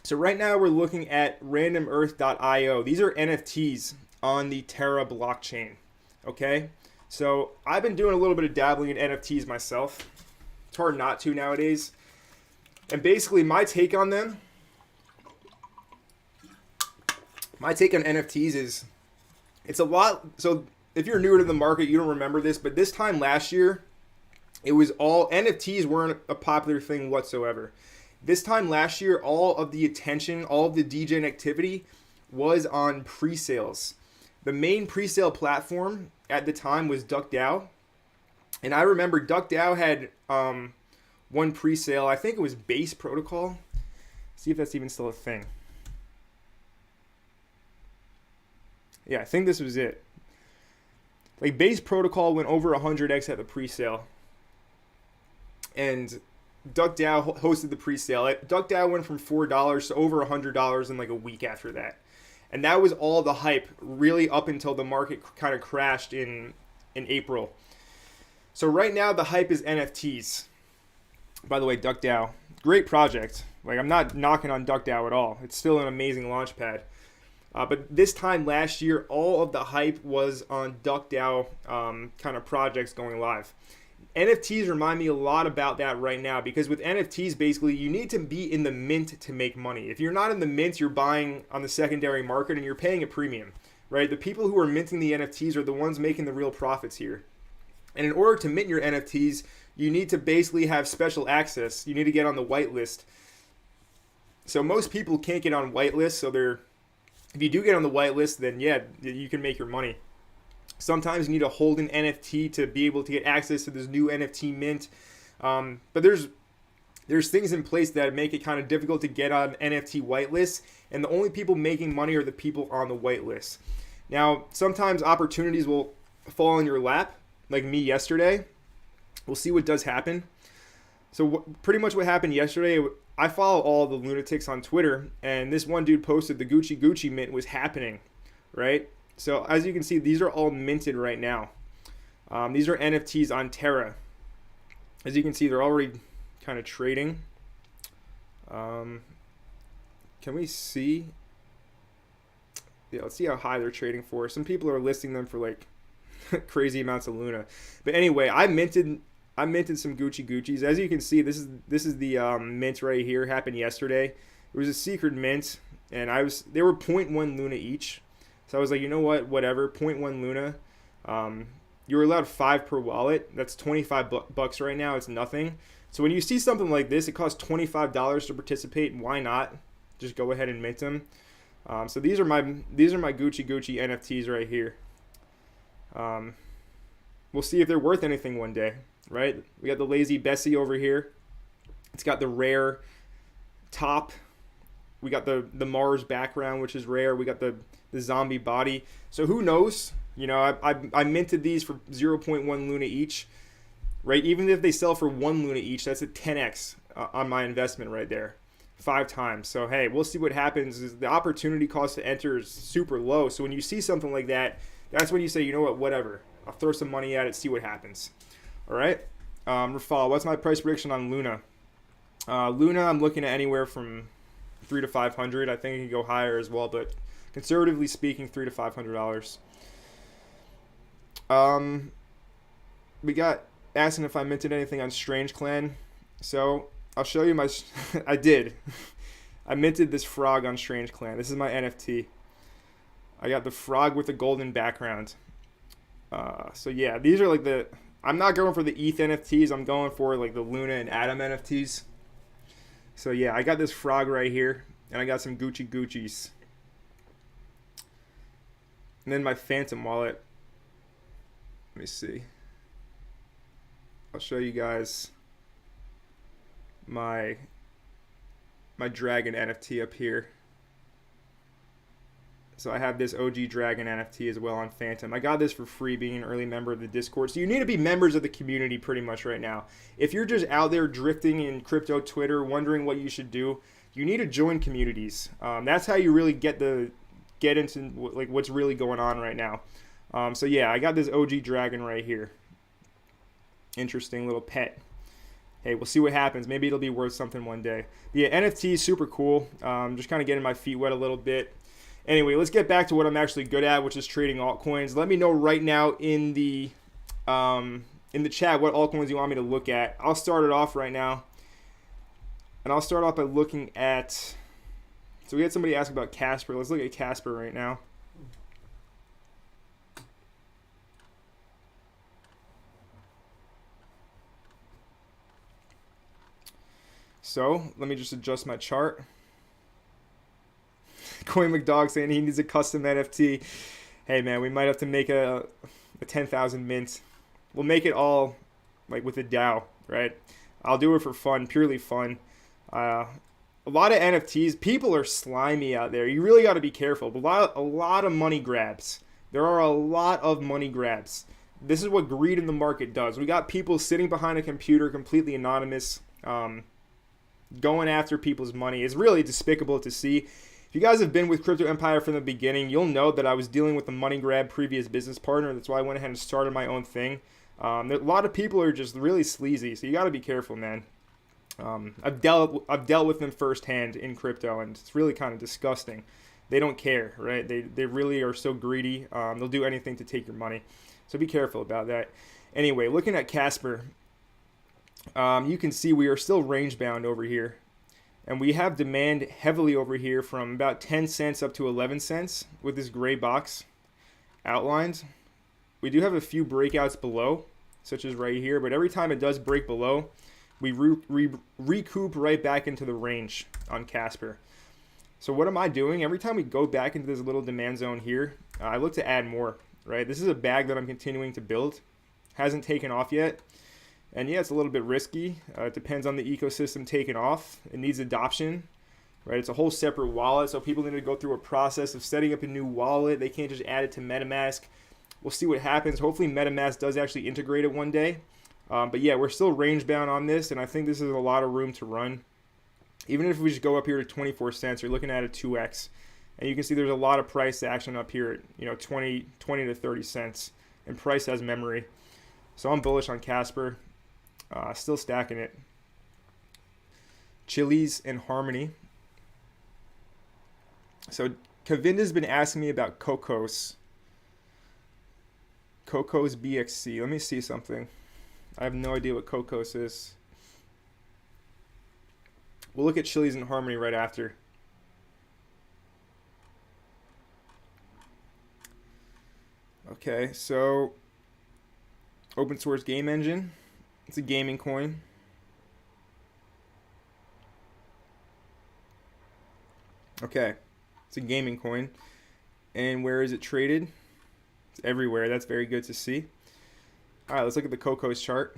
So right now we're looking at randomearth.io. These are NFTs on the Terra blockchain. Okay. So I've been doing a little bit of dabbling in NFTs myself. It's hard not to nowadays. And basically my take on them, my take on NFTs is it's a lot. So if you're newer to the market, you don't remember this, but this time last year, it was all NFTs weren't a popular thing whatsoever. This time last year, all of the attention, all of the DJing activity was on pre-sales. The main pre-sale platform at the time was DuckDAO. And I remember DuckDAO had one pre-sale. I think it was Base Protocol. See if that's even still a thing. Yeah, I think this was it. Like Base Protocol went over 100x at the pre-sale. And DuckDAO hosted the pre-sale. DuckDAO went from $4 to over $100 in like a week after that. And that was all the hype really up until the market kind of crashed in April. So right now the hype is NFTs. By the way, DuckDAO, great project. Like I'm not knocking on DuckDAO at all. It's still an amazing launch pad. But this time last year, all of the hype was on DuckDAO kind of projects going live. NFTs remind me a lot about that right now, because with NFTs, basically, you need to be in the mint to make money. If you're not in the mint, you're buying on the secondary market and you're paying a premium, right? The people who are minting the NFTs are the ones making the real profits here. And in order to mint your NFTs, you need to basically have special access. You need to get on the whitelist. So most people can't get on whitelist, so if you do get on the whitelist, then yeah, you can make your money. Sometimes you need to hold an NFT to be able to get access to this new NFT mint. But there's things in place that make it kind of difficult to get on NFT whitelist, and the only people making money are the people on the whitelist. Now, sometimes opportunities will fall in your lap, like me yesterday. We'll see what does happen. So pretty much what happened yesterday, I follow all the lunatics on Twitter, and this one dude posted the Gucci mint was happening, right? So as you can see, these are all minted right now. These are NFTs on Terra. As you can see, they're already kind of trading. Can we see? Yeah, let's see how high they're trading for. Some people are listing them for like crazy amounts of Luna. But anyway, I minted some Gucci's. As you can see, this is the mint right here. Happened yesterday. It was a secret mint, and they were 0.1 Luna each. So I was like, you know what, whatever, 0.1 Luna. You were allowed 5 per wallet. That's 25 bucks right now. It's nothing. So when you see something like this, it costs $25 to participate. Why not? Just go ahead and mint them. So these are my Gucci NFTs right here. We'll see if they're worth anything one day, right? We got the Lazy Bessie over here. It's got the rare top. We got the Mars background, which is rare. We got the zombie body. So who knows? You know, I minted these for 0.1 Luna each, right? Even if they sell for 1 Luna each, that's a 10x on my investment right there. 5 times. So hey, we'll see what happens. The opportunity cost to enter is super low. So when you see something like that, that's when you say, you know what, whatever. I'll throw some money at it, see what happens. All right. Rafal, what's my price prediction on Luna? Luna, I'm looking at anywhere from 300 to 500. I think it can go higher as well, but conservatively speaking, $300 to $500. We got asking if I minted anything on Strange Clan. So I'll show you my. I did. I minted this frog on Strange Clan. This is my NFT. I got the frog with the golden background. So yeah, these are like I'm not going for the ETH NFTs. I'm going for like the Luna and Atom NFTs. So yeah, I got this frog right here, and I got some Gucci's. And then my Phantom wallet. Let me see. I'll show you guys my Dragon NFT up here. So I have this OG Dragon NFT as well on Phantom. I got this for free being an early member of the Discord. So you need to be members of the community pretty much right now. If you're just out there drifting in crypto Twitter, wondering what you should do, you need to join communities. That's how you really get into like what's really going on right now. So yeah, I got this OG Dragon right here. Interesting little pet. Hey, we'll see what happens. Maybe it'll be worth something one day. But yeah, NFT is super cool. Just kind of getting my feet wet a little bit. Anyway, let's get back to what I'm actually good at, which is trading altcoins. Let me know right now in the chat what altcoins you want me to look at. I'll start it off right now. And I'll start off by looking at... So we had somebody ask about Casper. Let's look at Casper right now. So let me just adjust my chart. Coin McDog saying he needs a custom NFT. Hey man, we might have to make a 10,000 mint. We'll make it all like with a DAO, right? I'll do it for fun, purely fun. A lot of NFTs, people are slimy out there. You really got to be careful. A lot of money grabs. There are a lot of money grabs. This is what greed in the market does. We got people sitting behind a computer, completely anonymous, going after people's money. It's really despicable to see. If you guys have been with Crypto Empire from the beginning, you'll know that I was dealing with a money grab previous business partner. That's why I went ahead and started my own thing. A lot of people are just really sleazy, so you got to be careful, man. I've dealt with them firsthand in crypto, and it's really kind of disgusting. They don't care, right? They really are so greedy. They'll do anything to take your money, so be careful about that. Anyway, looking at Casper, you can see we are still range bound over here. And we have demand heavily over here from about 10 cents up to 11 cents with this gray box outlined. We do have a few breakouts below, such as right here. But every time it does break below, we recoup right back into the range on Casper. So what am I doing? Every time we go back into this little demand zone here, I look to add more, right? This is a bag that I'm continuing to build. Hasn't taken off yet. And yeah, it's a little bit risky. It depends on the ecosystem taking off. It needs adoption, right? It's a whole separate wallet, so people need to go through a process of setting up a new wallet. They can't just add it to MetaMask. We'll see what happens. Hopefully MetaMask does actually integrate it one day. But yeah, we're still range bound on this, and I think this is a lot of room to run. Even if we just go up here to 24 cents, you're looking at a 2x. And you can see there's a lot of price action up here at 20 to 30 cents. And price has memory. So I'm bullish on Casper. Still stacking it. Chiliz and Harmony. So Kavinda's been asking me about Cocos. Cocos BXC. Let me see something. I have no idea what Cocos is. We'll look at Chiliz and Harmony right after. Okay, so open source game engine. It's a gaming coin. Okay, it's a gaming coin. And where is it traded? It's everywhere. That's very good to see. All right, let's look at the Cocos chart.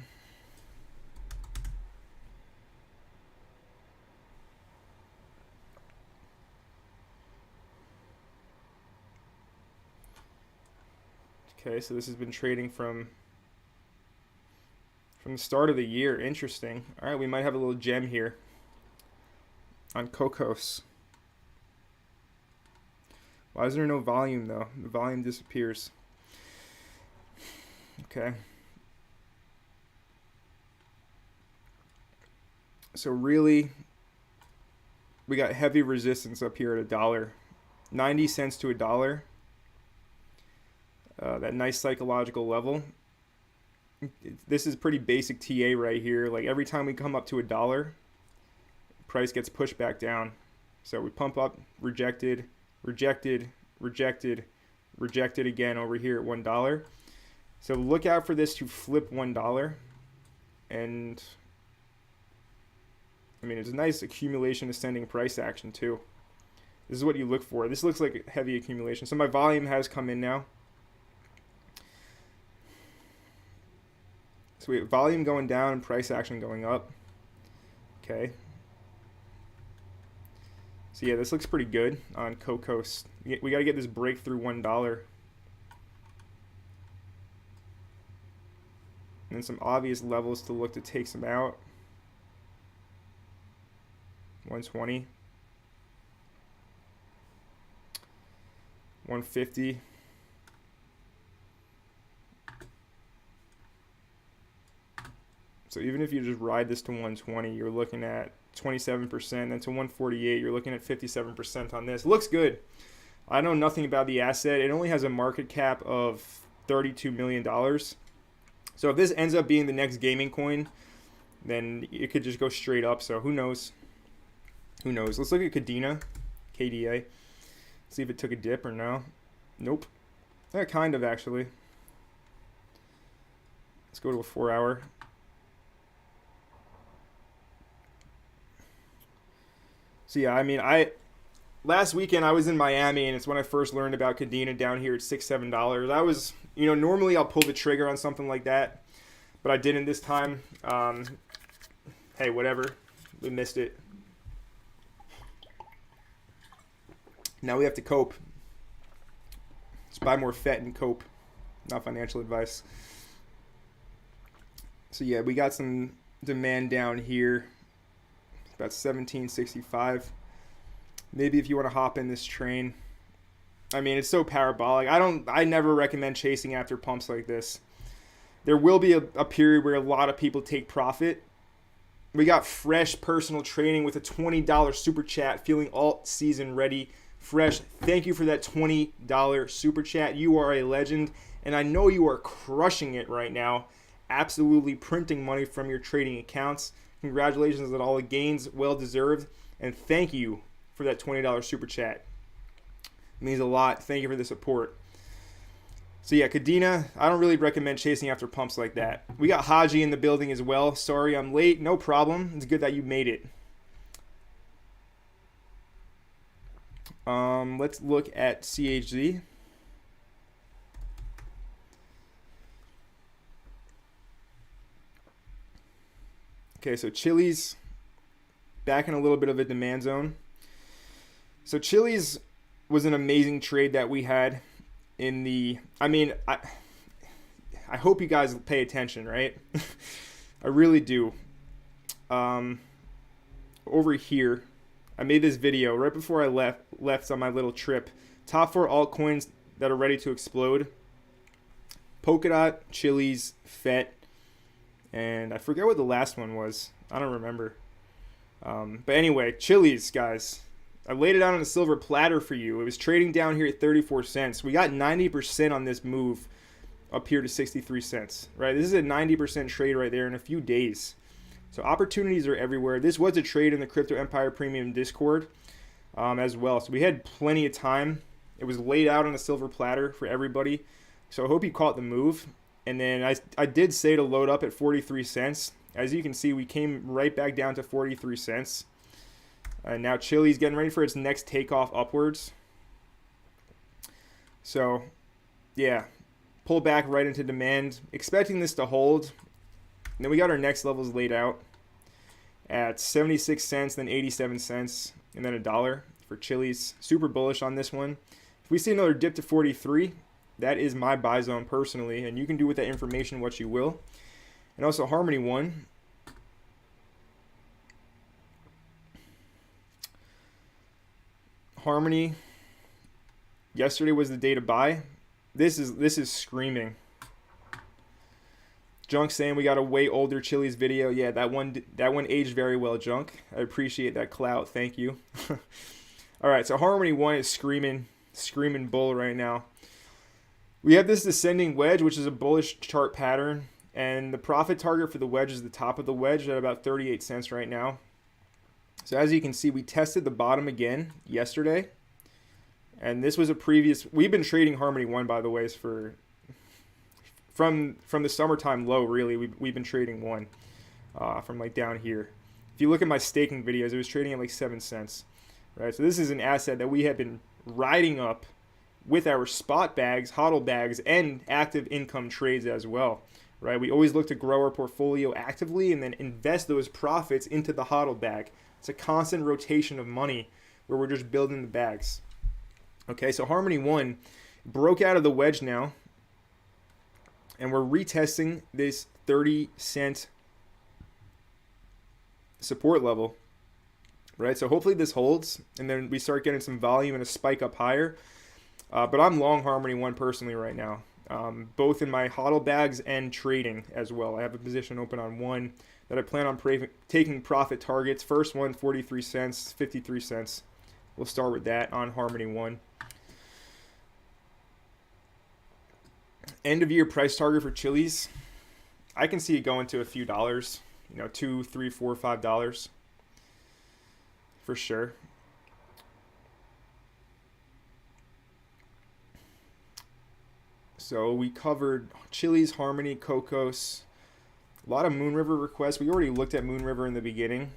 Okay, so this has been trading from the start of the year. Interesting. All right, we might have a little gem here on Cocos. Why is there no volume, though? The volume disappears. Okay. So really, we got heavy resistance up here at $1. 90 cents to $1. That nice psychological level. This is pretty basic TA right here. Like every time we come up to $1, price gets pushed back down. So we pump up, rejected, rejected, rejected, rejected again over here at $1. So look out for this to flip $1. And I mean, it's a nice accumulation ascending price action too. This is what you look for. This looks like a heavy accumulation. So my volume has come in now. So we have volume going down and price action going up. Okay. So yeah, this looks pretty good on Cocos. We got to get this breakthrough $1. And then some obvious levels to look to take some out. 120. 150. So even if you just ride this to 120, you're looking at 27%. Then to 148, you're looking at 57% on this. Looks good. I know nothing about the asset. It only has a market cap of $32 million. So if this ends up being the next gaming coin, then it could just go straight up. So who knows? Who knows? Let's look at Kadena, KDA. See if it took a dip or no. Nope. Yeah, kind of actually. Let's go to a 4-hour. So yeah, I mean, last weekend I was in Miami, and it's when I first learned about Kadena down here at $6-7. I was, normally I'll pull the trigger on something like that, but I didn't this time. Hey, whatever, we missed it. Now we have to cope. Let's buy more FET and cope. Not financial advice. So yeah, we got some demand down here. About 1765. Maybe if you want to hop in this train. I mean, it's so parabolic. I never recommend chasing after pumps like this. There will be a period where a lot of people take profit. We got Fresh personal training with a $20 super chat, feeling alt season ready. Fresh, thank you for that $20 super chat. You are a legend, and I know you are crushing it right now. Absolutely printing money from your trading accounts. Congratulations on all the gains, well deserved, and thank you for that $20 super chat. It means a lot. Thank you for the support. So yeah, Kadena, I don't really recommend chasing after pumps like that. We got Haji in the building as well. Sorry I'm late. No problem. It's good that you made it. Let's look at CHZ. Okay, so Chiliz back in a little bit of a demand zone. So Chiliz was an amazing trade that we had in the, I I hope you guys pay attention, right? I really do. Over here, I made this video right before I left on my little trip. Top 4 altcoins that are ready to explode. Polkadot, Chiliz, FET, and I forget what the last one was. I don't remember. But anyway, Chiliz, guys. I laid it out on a silver platter for you. It was trading down here at 34 cents. We got 90% on this move up here to 63 cents, right? This is a 90% trade right there in a few days. So opportunities are everywhere. This was a trade in the Crypto Empire Premium Discord as well. So we had plenty of time. It was laid out on a silver platter for everybody. So I hope you caught the move. And then I did say to load up at 43 cents. As you can see, we came right back down to 43 cents. And now Chili's getting ready for its next takeoff upwards. So, yeah, pull back right into demand. Expecting this to hold. And then we got our next levels laid out at 76 cents, then 87 cents, and then $1 for Chili's. Super bullish on this one. If we see another dip to 43, that is my buy zone personally, and you can do with that information what you will. And also Harmony 1. Harmony, yesterday was the day to buy. This is screaming. Junk saying we got a way older Chiliz video. Yeah, that one aged very well, Junk. I appreciate that clout. Thank you. All right, so Harmony 1 is screaming bull right now. We have this descending wedge, which is a bullish chart pattern, and the profit target for the wedge is the top of the wedge at about 38 cents right now. So as you can see, we tested the bottom again yesterday, and this was a previous. We've been trading Harmony 1, by the way, from the summertime low. Really, we've been trading 1 from like down here. If you look at my staking videos, it was trading at like 7 cents, right? So this is an asset that we have been riding up with our spot bags, hodl bags, and active income trades as well, right? We always look to grow our portfolio actively and then invest those profits into the hodl bag. It's a constant rotation of money where we're just building the bags. Okay, so Harmony 1 broke out of the wedge now, and we're retesting this 30-cent support level, right? So hopefully this holds, and then we start getting some volume and a spike up higher. But I'm long Harmony 1 personally right now, both in my hodl bags and trading as well. I have a position open on 1 that I plan on taking profit targets. First one, 43 cents, 53 cents. We'll start with that on Harmony 1. End of year price target for Chiliz. I can see it going to a few dollars, $2, $3, $4, $5 for sure. So we covered Chiliz, Harmony, Cocos, a lot of Moon River requests. We already looked at Moon River in the beginning,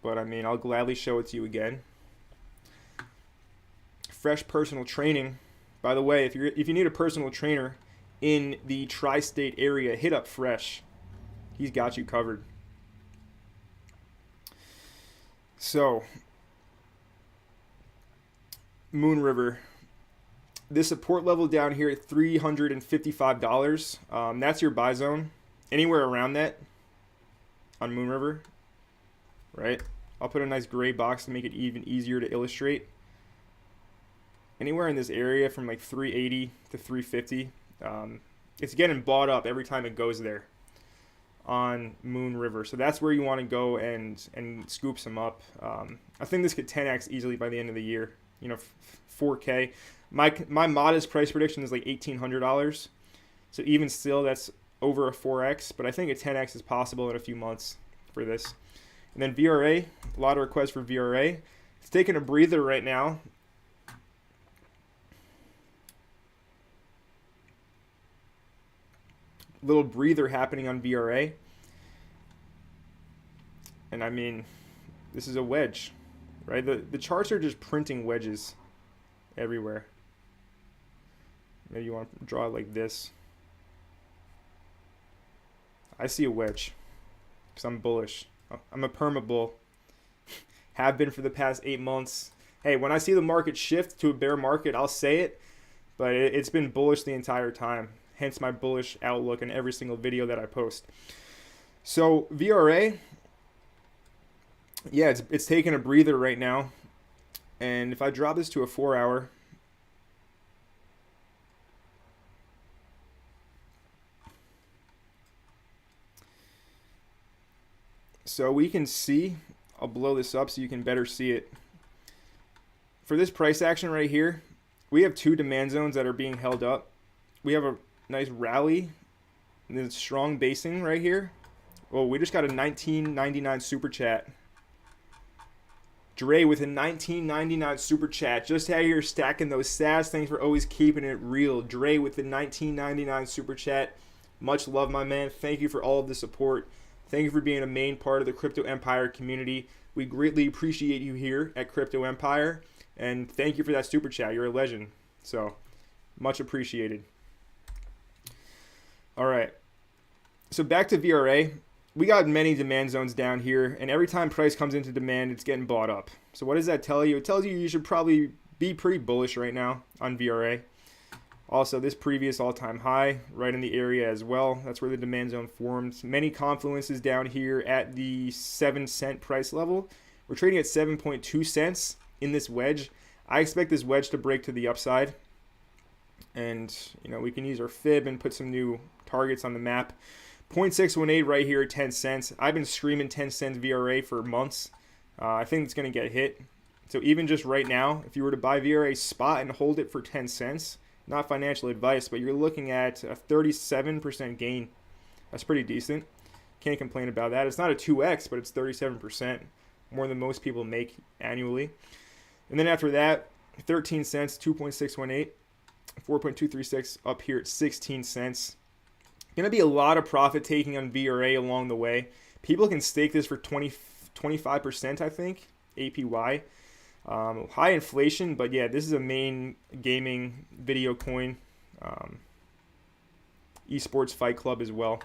but I mean, I'll gladly show it to you again. Fresh personal training. By the way, if you need a personal trainer in the tri-state area, hit up Fresh. He's got you covered. So, Moon River. This support level down here at $355. That's your buy zone. Anywhere around that on Moon River, right? I'll put a nice gray box to make it even easier to illustrate. Anywhere in this area from like 380 to 350. It's getting bought up every time it goes there on Moon River. So that's where you want to go and scoop some up. I think this could 10x easily by the end of the year. 4K. My modest price prediction is like $1,800. So even still, that's over a 4x. But I think a 10x is possible in a few months for this. And then VRA, a lot of requests for VRA. It's taking a breather right now. Little breather happening on VRA. And I mean, this is a wedge, right? The charts are just printing wedges everywhere. Maybe you want to draw it like this. I see a wedge because I'm bullish. I'm a perma bull. Have been for the past 8 months. Hey, when I see the market shift to a bear market, I'll say it, but it's been bullish the entire time. hence my bullish outlook in every single video that I post. So VRA, yeah, it's taking a breather right now. And if I drop this to a 4-hour, so we can see, I'll blow this up so you can better see it. For this price action right here, we have two demand zones that are being held up. We have a nice rally and then strong basing right here. Oh, we just got a 19.99 super chat. Dre with a 19.99 super chat. Just out here stacking those sats. Thanks for always keeping it real. Dre with the 19.99 super chat. Much love, my man. Thank you for all of the support. Thank you for being a main part of the Crypto Empire community. We greatly appreciate you here at Crypto Empire. And thank you for that super chat. You're a legend. So, much appreciated. All right. So back to VRA. We got many demand zones down here, and every time price comes into demand, it's getting bought up. So what does that tell you? It tells you should probably be pretty bullish right now on VRA. Also, this previous all-time high right in the area as well. That's where the demand zone forms. Many confluences down here at the 7-cent price level. We're trading at 7.2 cents in this wedge. I expect this wedge to break to the upside. And, we can use our fib and put some new targets on the map. 0.618 right here at 10 cents. I've been screaming 10 cents VRA for months. I think it's going to get hit. So even just right now, if you were to buy VRA spot and hold it for 10 cents, not financial advice, but you're looking at a 37% gain. That's pretty decent. Can't complain about that. It's not a 2x, but it's 37%, more than most people make annually. And then after that, 13 cents, 2.618, 4.236 up here at 16 cents. Going to be a lot of profit taking on VRA along the way. People can stake this for 25%, I think, APY. High inflation, but yeah, this is a main gaming video coin. Esports Fight Club as well.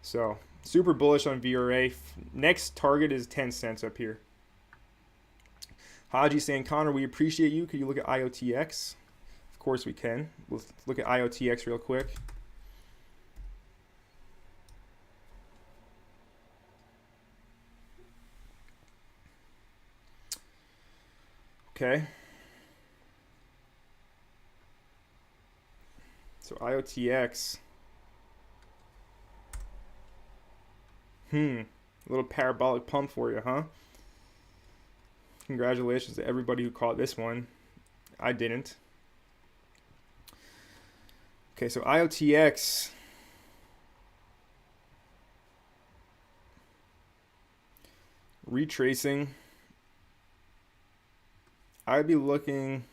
So, super bullish on VRA. Next target is 10 cents up here. Haji saying, Connor, we appreciate you. Could you look at IOTX? Of course we can. We'll look at IOTX real quick. Okay. So IOTX. A little parabolic pump for you, huh? Congratulations to everybody who caught this one. I didn't. Okay, so IOTX. Retracing. I'd be looking.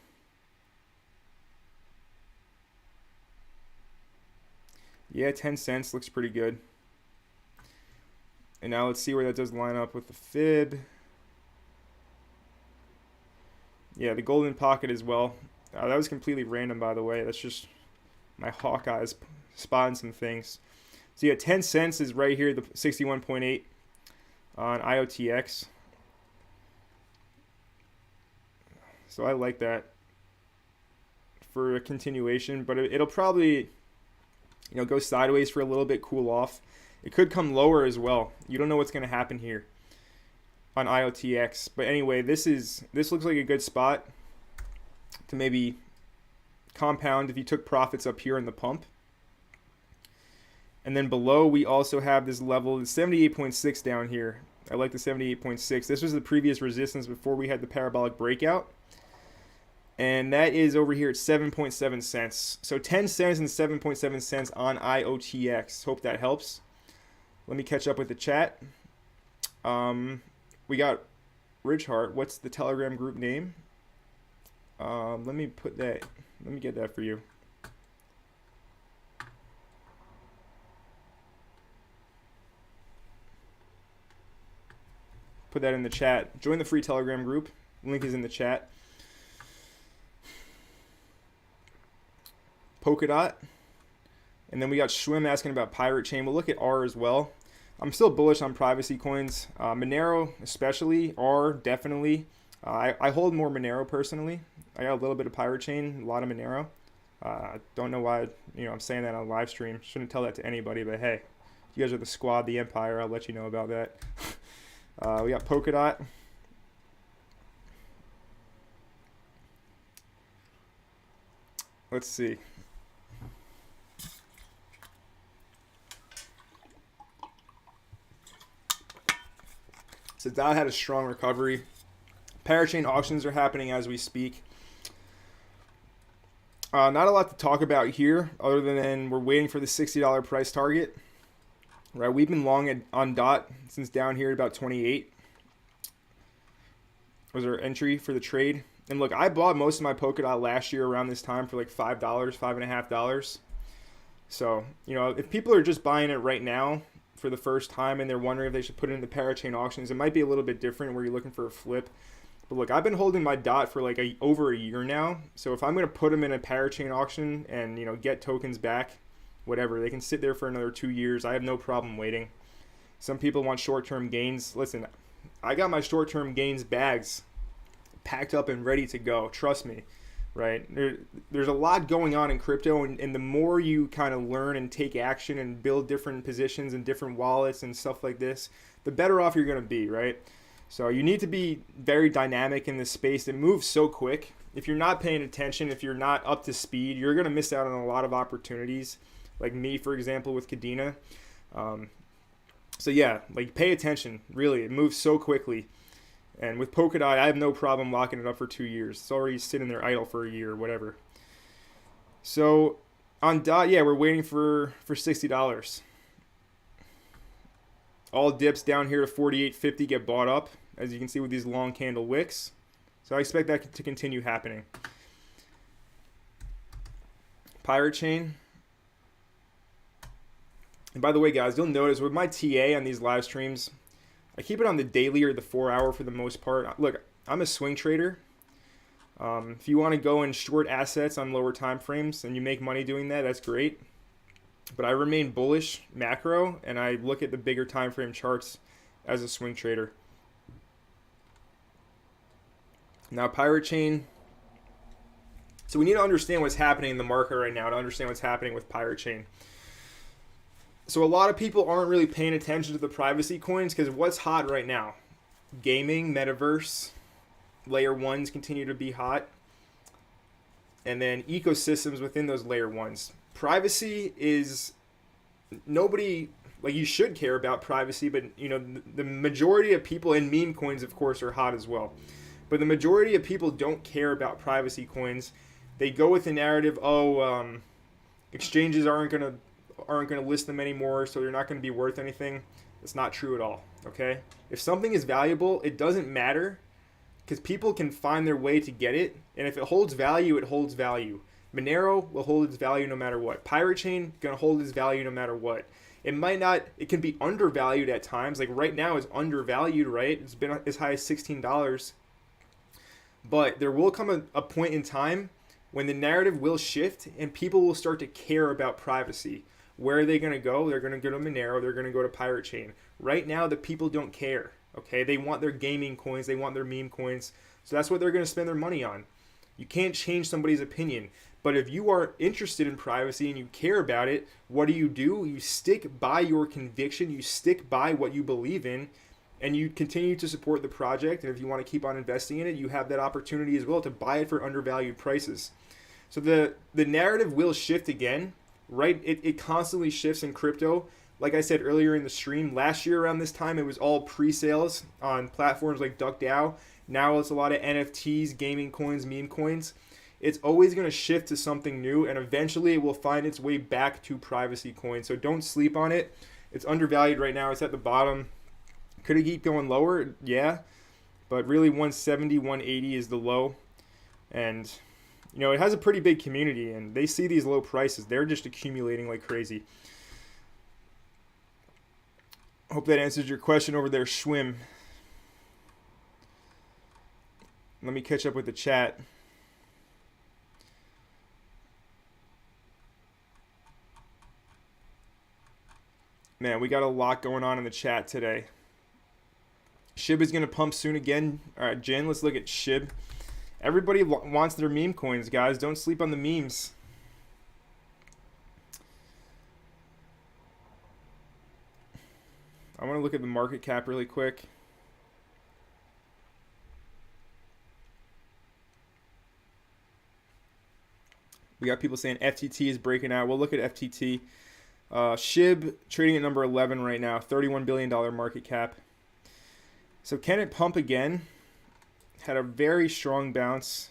Yeah, 10 cents looks pretty good. And now let's see where that does line up with the fib. Yeah, the golden pocket as well. That was completely random, by the way. That's just my Hawkeyes spotting some things. So yeah, 10 cents is right here, the 61.8 on IOTX. So I like that for a continuation, but it'll probably, go sideways for a little bit, cool off. It could come lower as well. You don't know what's going to happen here on IOTX. But anyway, this looks like a good spot to maybe compound if you took profits up here in the pump. And then below, we also have this level, the 78.6 down here. I like the 78.6. This was the previous resistance before we had the parabolic breakout. And that is over here at 7.7 cents. So 10 cents and 7.7 cents on IOTX. Hope that helps. Let me catch up with the chat. We got Rich Heart. What's the Telegram group name? Let me get that for you. Put that in the chat. Join the free Telegram group. Link is in the chat. Polkadot. And then we got Schwim asking about Pirate Chain. We'll look at R as well. I'm still bullish on privacy coins. Monero especially. R definitely. I hold more Monero personally. I got a little bit of Pirate Chain, a lot of Monero. I don't know why, I'm saying that on live stream. Shouldn't tell that to anybody, but hey, you guys are the squad, the empire. I'll let you know about that. We got Polkadot. Let's see. So DOT had a strong recovery. Parachain auctions are happening as we speak. Not a lot to talk about here other than we're waiting for the $60 price target. Right, we've been long on DOT since down here at about 28 was our entry for the trade. And look, I bought most of my Polkadot last year around this time for like $5, $5.50. So, if people are just buying it right now for the first time and they're wondering if they should put it in the parachain auctions, it might be a little bit different where you're looking for a flip. But look, I've been holding my DOT for like over a year now. So if I'm going to put them in a parachain auction and, get tokens back, whatever, they can sit there for another 2 years. I have no problem waiting. Some people want short-term gains. Listen, I got my short-term gains bags packed up and ready to go. Trust me, right? There's a lot going on in crypto, and the more you kind of learn and take action and build different positions and different wallets and stuff like this, the better off you're going to be, right? So you need to be very dynamic in this space. It moves so quick. If you're not paying attention, if you're not up to speed, you're going to miss out on a lot of opportunities. Like me, for example, with Kadena. So yeah, like pay attention. Really, it moves so quickly. And with Polkadot, I have no problem locking it up for 2 years. It's already sitting there idle for a year or whatever. So on DOT, yeah, we're waiting for $60. All dips down here to 48.50 get bought up, as you can see with these long candle wicks. So I expect that to continue happening. Pirate Chain. And by the way, guys, you'll notice with my TA on these live streams, I keep it on the daily or the 4 hour for the most part. Look, I'm a swing trader. If you want to go and short assets on lower time frames and you make money doing that, that's great. But I remain bullish macro, and I look at the bigger time frame charts as a swing trader. Now, Pirate Chain. So we need to understand what's happening in the market right now to understand what's happening with Pirate Chain. So a lot of people aren't really paying attention to the privacy coins because what's hot right now? Gaming, metaverse, layer ones continue to be hot. And then ecosystems within those layer ones. Privacy is nobody, like, you should care about privacy, but the majority of people, and meme coins of course are hot as well, but the majority of people don't care about privacy coins. They go with the narrative, exchanges aren't gonna list them anymore, so they're not gonna be worth anything. It's not true at all. Okay, if something is valuable, it doesn't matter because people can find their way to get it, and if it holds value, it holds value. Monero will hold its value no matter what. Pirate Chain gonna hold its value no matter what. It might not. It can be undervalued at times. Like right now, it's undervalued. Right, it's been as high as $16. But there will come a point in time when the narrative will shift and people will start to care about privacy. Where are they gonna go? They're gonna go to Monero. They're gonna go to Pirate Chain. Right now, the people don't care. Okay, they want their gaming coins. They want their meme coins. So that's what they're gonna spend their money on. You can't change somebody's opinion. But if you are interested in privacy and you care about it, what do? You stick by your conviction, you stick by what you believe in, and you continue to support the project. And if you want to keep on investing in it, you have that opportunity as well to buy it for undervalued prices. So the narrative will shift again, right? It constantly shifts in crypto. Like I said earlier in the stream, last year around this time, it was all pre-sales on platforms like DuckDAO. Now it's a lot of NFTs, gaming coins, meme coins. It's always going to shift to something new, and eventually it will find its way back to privacy coins. So don't sleep on it. It's undervalued right now. It's at the bottom. Could it keep going lower? Yeah. But really 170, 180 is the low. And, it has a pretty big community, and they see these low prices. They're just accumulating like crazy. Hope that answers your question over there, Schwim. Let me catch up with the chat. Man, we got a lot going on in the chat today. SHIB is going to pump soon again. All right, Jen, let's look at SHIB. Everybody wants their meme coins, guys. Don't sleep on the memes. I want to look at the market cap really quick. We got people saying FTT is breaking out. We'll look at FTT. SHIB trading at number 11 right now, $31 billion market cap. So can it pump again? Had a very strong bounce.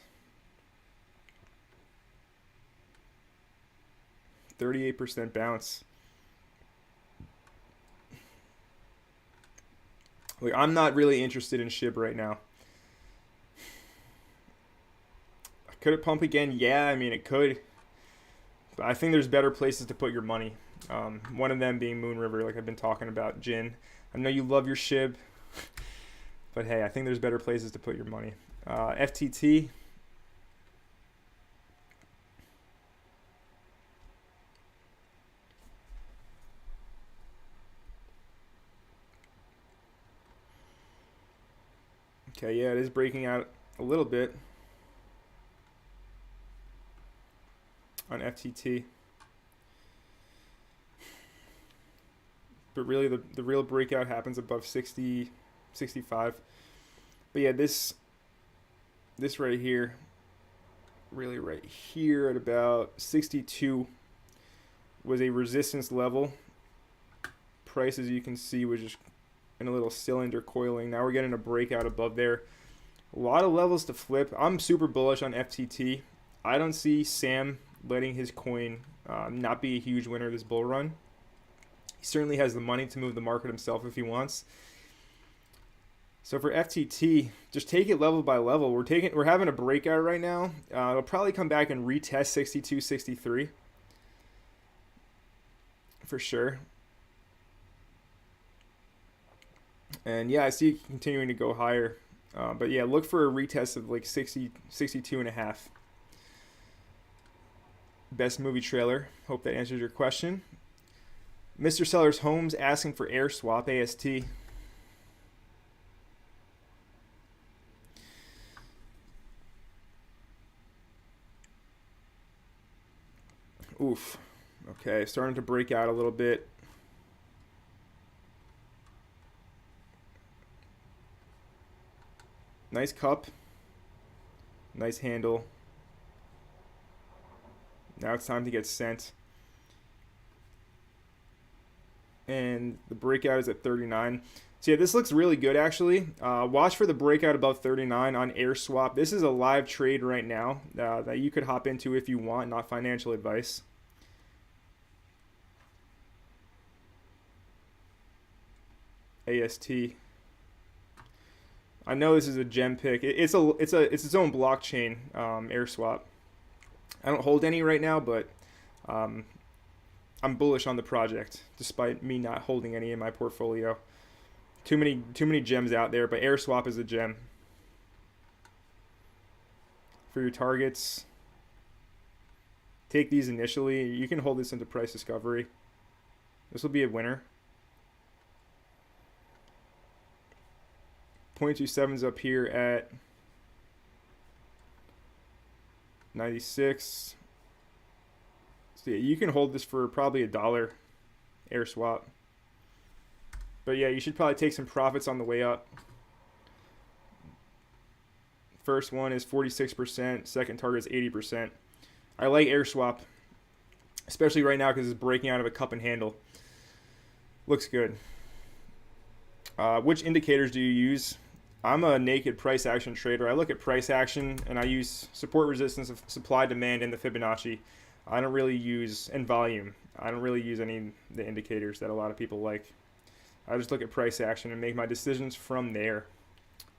38% bounce. Like, I'm not really interested in SHIB right now. Could it pump again? Yeah, I mean, it could. But I think there's better places to put your money. One of them being Moon River, like I've been talking about, Jin. I know you love your SHIB. But hey, I think there's better places to put your money. FTT. Okay, yeah, it is breaking out a little bit on FTT. But really, the real breakout happens above 60, 65. But yeah, this right here, really right here at about 62 was a resistance level. Price, as you can see, was just in a little cylinder coiling. Now we're getting a breakout above there. A lot of levels to flip. I'm super bullish on FTT. I don't see Sam letting his coin not be a huge winner this bull run. He certainly has the money to move the market himself if he wants. So for FTT, just take it level by level. We're having a breakout right now. It'll probably come back and retest 62, 63 for sure. And yeah, I see it continuing to go higher. But yeah, look for a retest of like 60, 62 and a half. Best movie trailer. Hope that answers your question. Mr. Sellers Homes asking for Airswap, AST. Oof. Okay, starting to break out a little bit. Nice cup. Nice handle. Now it's time to get sent. And the breakout is at 39. So yeah, this looks really good actually. Watch for the breakout above 39 on Airswap. This is a live trade right now that you could hop into if you want, not financial advice. AST. I know this is a gem pick. It's its own blockchain, Airswap. I don't hold any right now, but I'm bullish on the project, despite me not holding any in my portfolio. Too many gems out there, but Airswap is a gem. For your targets, take these initially. You can hold this into price discovery. This will be a winner. 0.27's up here at 96. So yeah, you can hold this for probably $1, Airswap. But yeah, you should probably take some profits on the way up. First one is 46%. Second target is 80%. I like Airswap, especially right now because it's breaking out of a cup and handle. Looks good. Which indicators do you use? I'm a naked price action trader. I look at price action and I use support resistance of supply demand and the Fibonacci. I don't really use, and volume. I don't really use any of the indicators that a lot of people like. I just look at price action and make my decisions from there.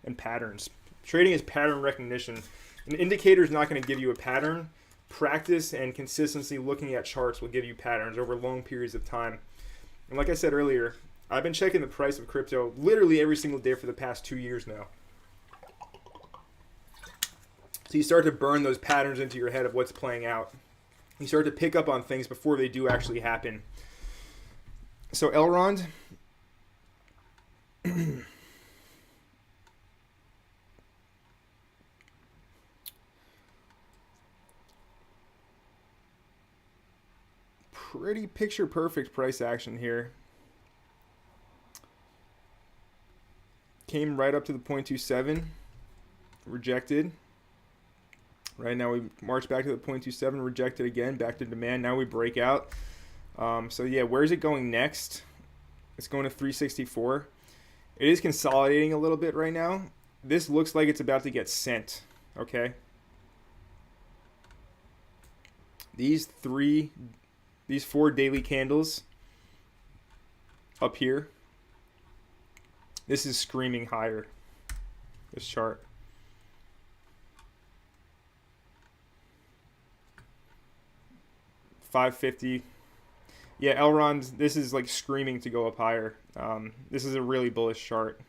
And patterns. Trading is pattern recognition. An indicator is not going to give you a pattern. Practice and consistency looking at charts will give you patterns over long periods of time. And like I said earlier, I've been checking the price of crypto literally every single day for the past 2 years now. So you start to burn those patterns into your head of what's playing out. You start to pick up on things before they do actually happen. So Elrond. Pretty picture perfect price action here. Came right up to the 0.27, rejected. Right now we march back to the 0.27, rejected again, back to demand. Now we break out. So yeah, where's it going next? It's going to 364. It is consolidating a little bit right now. This looks like it's about to get sent. Okay. These 4 daily candles up here. This is screaming higher. This chart. $550. Yeah, Elrond, this is like screaming to go up higher. This is a really bullish chart.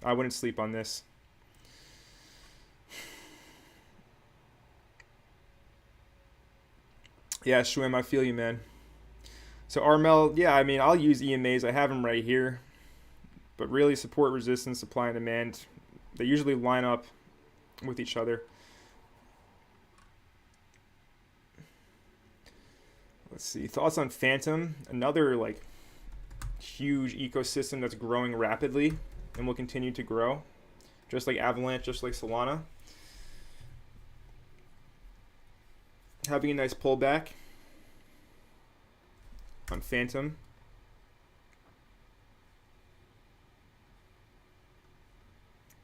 I wouldn't sleep on this. Yeah, Schwim, I feel you, man. So Armel, yeah, I mean, I'll use EMAs. I have them right here. But really, support, resistance, supply, and demand, they usually line up with each other. Let's see. Thoughts on Phantom? Another like huge ecosystem that's growing rapidly and will continue to grow, just like Avalanche, just like Solana. Having a nice pullback on Phantom.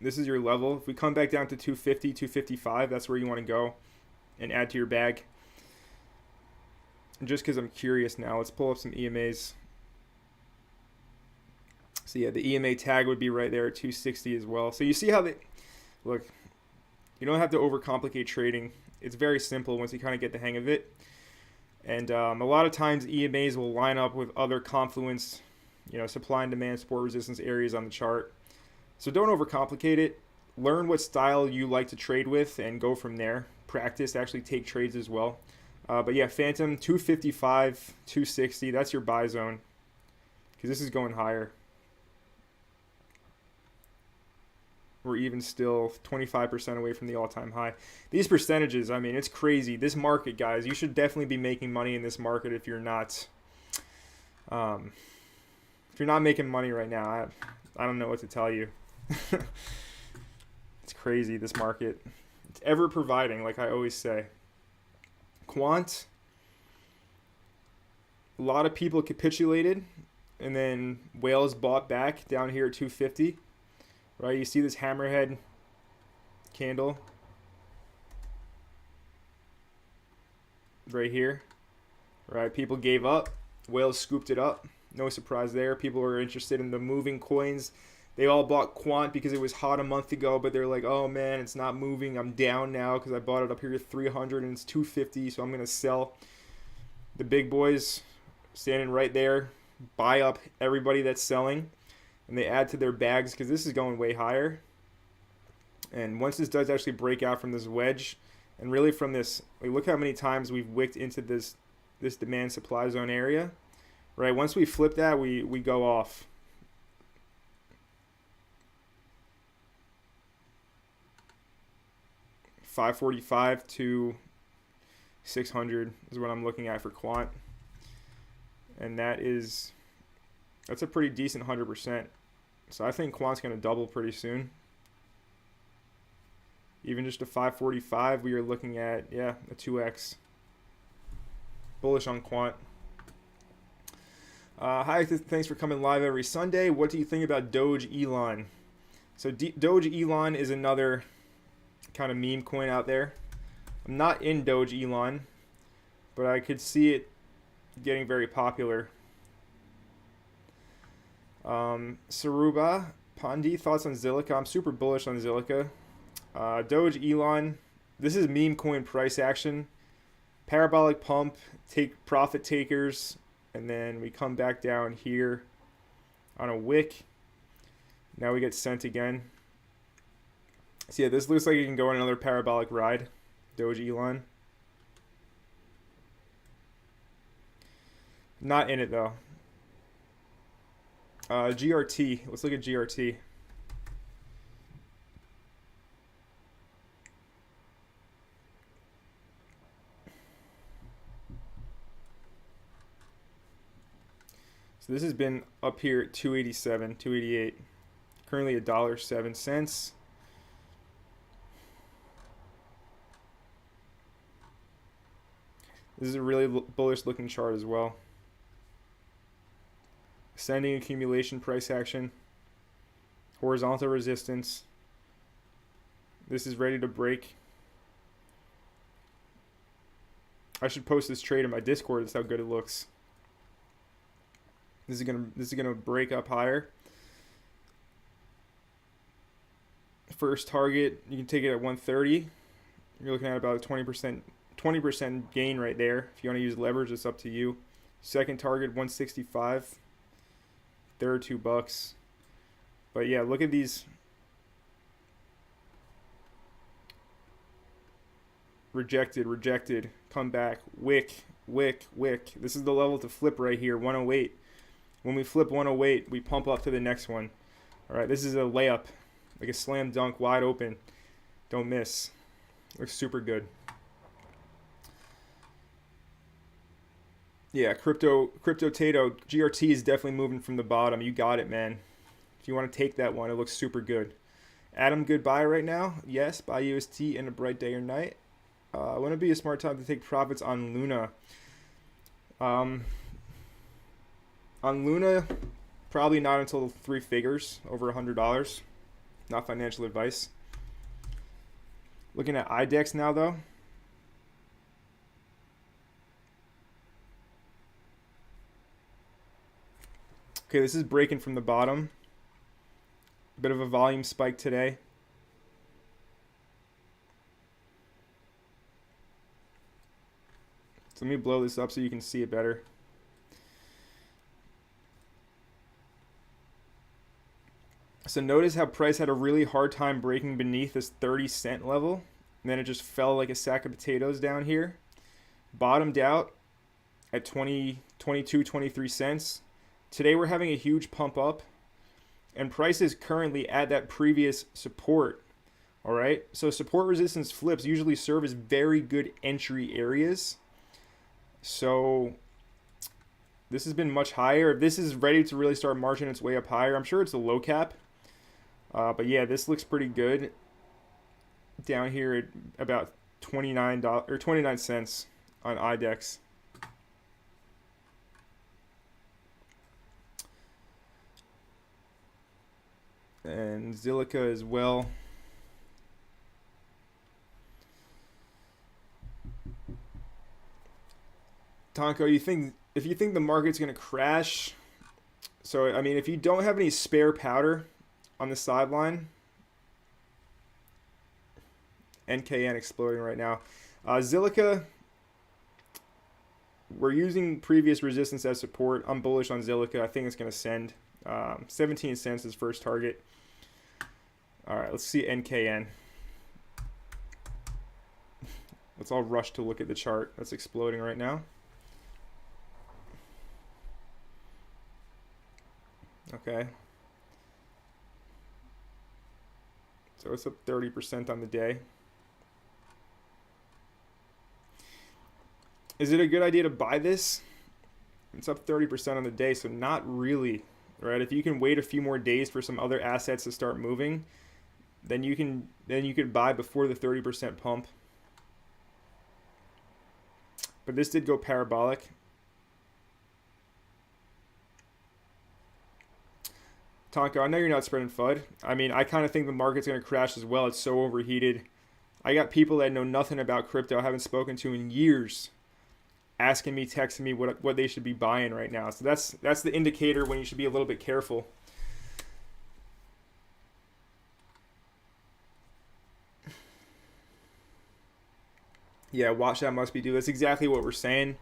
This is your level. If we come back down to 250, 255, that's where you want to go and add to your bag. And just because I'm curious now, let's pull up some EMAs. So yeah, the EMA tag would be right there at 260 as well. So you see how they look. You don't have to overcomplicate trading. It's very simple once you kind of get the hang of it. And a lot of times EMAs will line up with other confluence, supply and demand, support, resistance areas on the chart. So don't overcomplicate it. Learn what style you like to trade with and go from there. Practice, actually take trades as well. But yeah, Phantom, 255, 260, that's your buy zone. Because this is going higher. We're even still 25% away from the all-time high. These percentages, I mean, it's crazy. This market, guys, you should definitely be making money in this market if you're not making money right now. I don't know what to tell you. It's crazy, this market. It's ever providing, like I always say. Quant, a lot of people capitulated, and then whales bought back down here at 250. Right, you see this hammerhead candle right here. Right, people gave up. Whales scooped it up. No surprise there. People were interested in the moving coins. They all bought Quant because it was hot a month ago, but they're like, oh man, it's not moving. I'm down now because I bought it up here at 300 and it's 250, so I'm going to sell. The big boys standing right there, buy up everybody that's selling, and they add to their bags because this is going way higher. And once this does actually break out from this wedge, and really from this, like, look how many times we've wicked into this demand supply zone area. Right, once we flip that, we go off. $545 to 600 is what I'm looking at for Quant, and that's a pretty decent 100%. So I think Quant's going to double pretty soon. Even just a 545, we are looking at a 2x. Bullish on Quant. Hi, thanks for coming live every Sunday. What do you think about Doge Elon? So Doge Elon is another kind of meme coin out there. I'm not in Doge Elon, but I could see it getting very popular. Saruba Pandi, thoughts on Zilliqa? I'm super bullish on Zilliqa. Doge Elon, this is meme coin price action. Parabolic pump, take profit takers, and then we come back down here on a wick. Now we get sent again. So yeah, this looks like it can go on another parabolic ride. Doge Elon. Not in it though. GRT. Let's look at GRT. So this has been up here at 287, 288. Currently $1.07. This is a really bullish looking chart as well. Ascending accumulation price action. Horizontal resistance. This is ready to break. I should post this trade in my Discord. That's how good it looks. This is gonna break up higher. First target, you can take it at 130. You're looking at about a 20% gain right there. If you want to use leverage, it's up to you. Second target, 165. Third, $2. But yeah, look at these. Rejected, come back, wick. This is the level to flip right here, 108. When we flip 108, we pump up to the next one. All right, this is a layup, like a slam dunk, wide open. Don't miss. Looks super good. Yeah, crypto Tato, GRT is definitely moving from the bottom. You got it, man. If you want to take that one, it looks super good. Adam, good buy right now. Yes, buy UST in a bright day or night. Wouldn't it be a smart time to take profits on Luna? On Luna, probably not until 3 figures, over $100. Not financial advice. Looking at IDEX now, though. Okay, this is breaking from the bottom. A bit of a volume spike today. So let me blow this up so you can see it better. So notice how price had a really hard time breaking beneath this 30-cent level. And then it just fell like a sack of potatoes down here. Bottomed out at 22, 23 cents. Today we're having a huge pump up. And price is currently at that previous support. All right. So support resistance flips usually serve as very good entry areas. So this has been much higher. If this is ready to really start marching its way up higher, I'm sure it's a low cap. But yeah, this looks pretty good. Down here at about $29 or 29 cents on IDEX. And Zilliqa as well. Tonko, if you think the market's going to crash, so I mean, if you don't have any spare powder on the sideline, NKN exploding right now. Zilliqa, we're using previous resistance as support. I'm bullish on Zilliqa. I think it's going to send. 17 cents is first target. All right, let's see NKN. Let's all rush to look at the chart. That's exploding right now. Okay. So it's up 30% on the day. Is it a good idea to buy this? It's up 30% on the day, so not really, right? If you can wait a few more days for some other assets to start moving, then you could buy before the 30% pump. But this did go parabolic. Tonka, I know you're not spreading FUD. I mean, I kind of think the market's going to crash as well. It's so overheated. I got people that know nothing about crypto, I haven't spoken to in years, asking me, texting me what they should be buying right now. So that's the indicator when you should be a little bit careful. Yeah, watch that must be due. That's exactly what we're saying.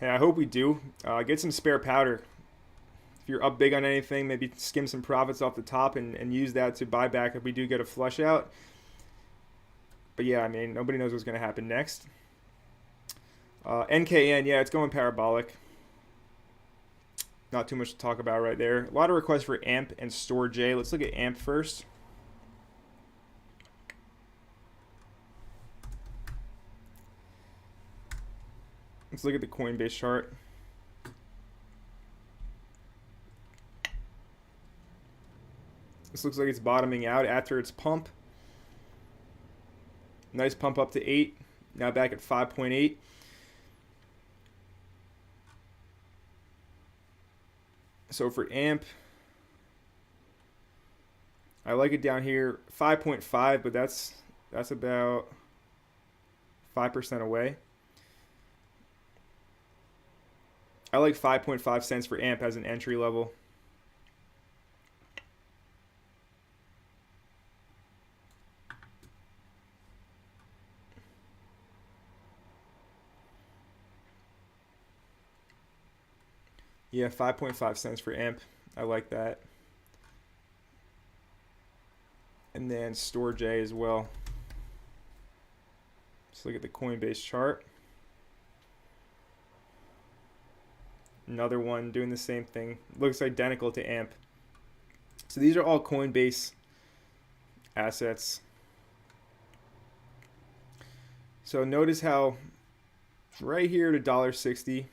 And I hope we do. Get some spare powder. If you're up big on anything, maybe skim some profits off the top and use that to buy back if we do get a flush out. But yeah, I mean, nobody knows what's going to happen next. NKN, yeah, it's going parabolic. Not too much to talk about right there. A lot of requests for AMP and StoreJ. Let's look at AMP first. Let's look at the Coinbase chart. This looks like it's bottoming out after its pump. Nice pump up to 8. Now back at 5.8. So for AMP, I like it down here, 5.5, but that's about 5% away. I like 5.5 cents for AMP as an entry level. Yeah, 5.5 cents for AMP. I like that. And then StoreJ as well. Let's look at the Coinbase chart. Another one doing the same thing. Looks identical to AMP. So these are all Coinbase assets. So notice how right here at $1.60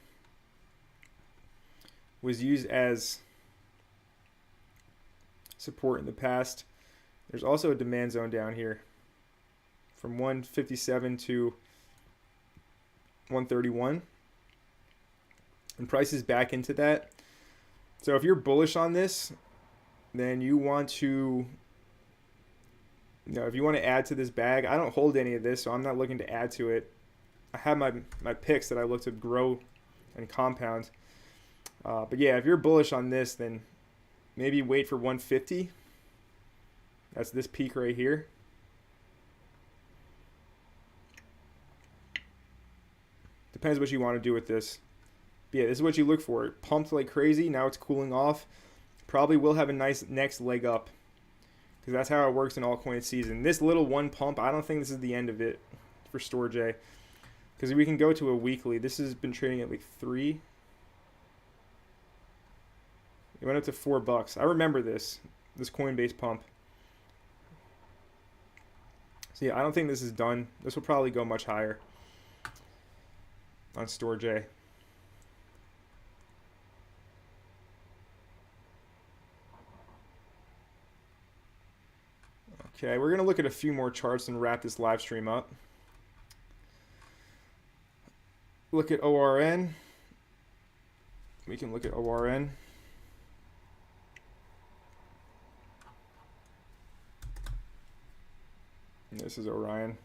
was used as support in the past. There's also a demand zone down here from 157 to 131. And price is back into that. So if you're bullish on this, then you want to, if you want to add to this bag, I don't hold any of this, so I'm not looking to add to it. I have my picks that I look to grow and compound. But yeah, if you're bullish on this, then maybe wait for 150. That's this peak right here. Depends what you want to do with this. But yeah, this is what you look for. It pumped like crazy. Now it's cooling off. Probably will have a nice next leg up, because that's how it works in altcoin season. This little one pump, I don't think this is the end of it for StoreJ, because we can go to a weekly. This has been trading at like 3. It went up to $4. I remember this Coinbase pump. So yeah, I don't think this is done. This will probably go much higher on StoreJ. Okay, we're going to look at a few more charts and wrap this live stream up. Look at ORN. We can look at ORN. And this is Orion.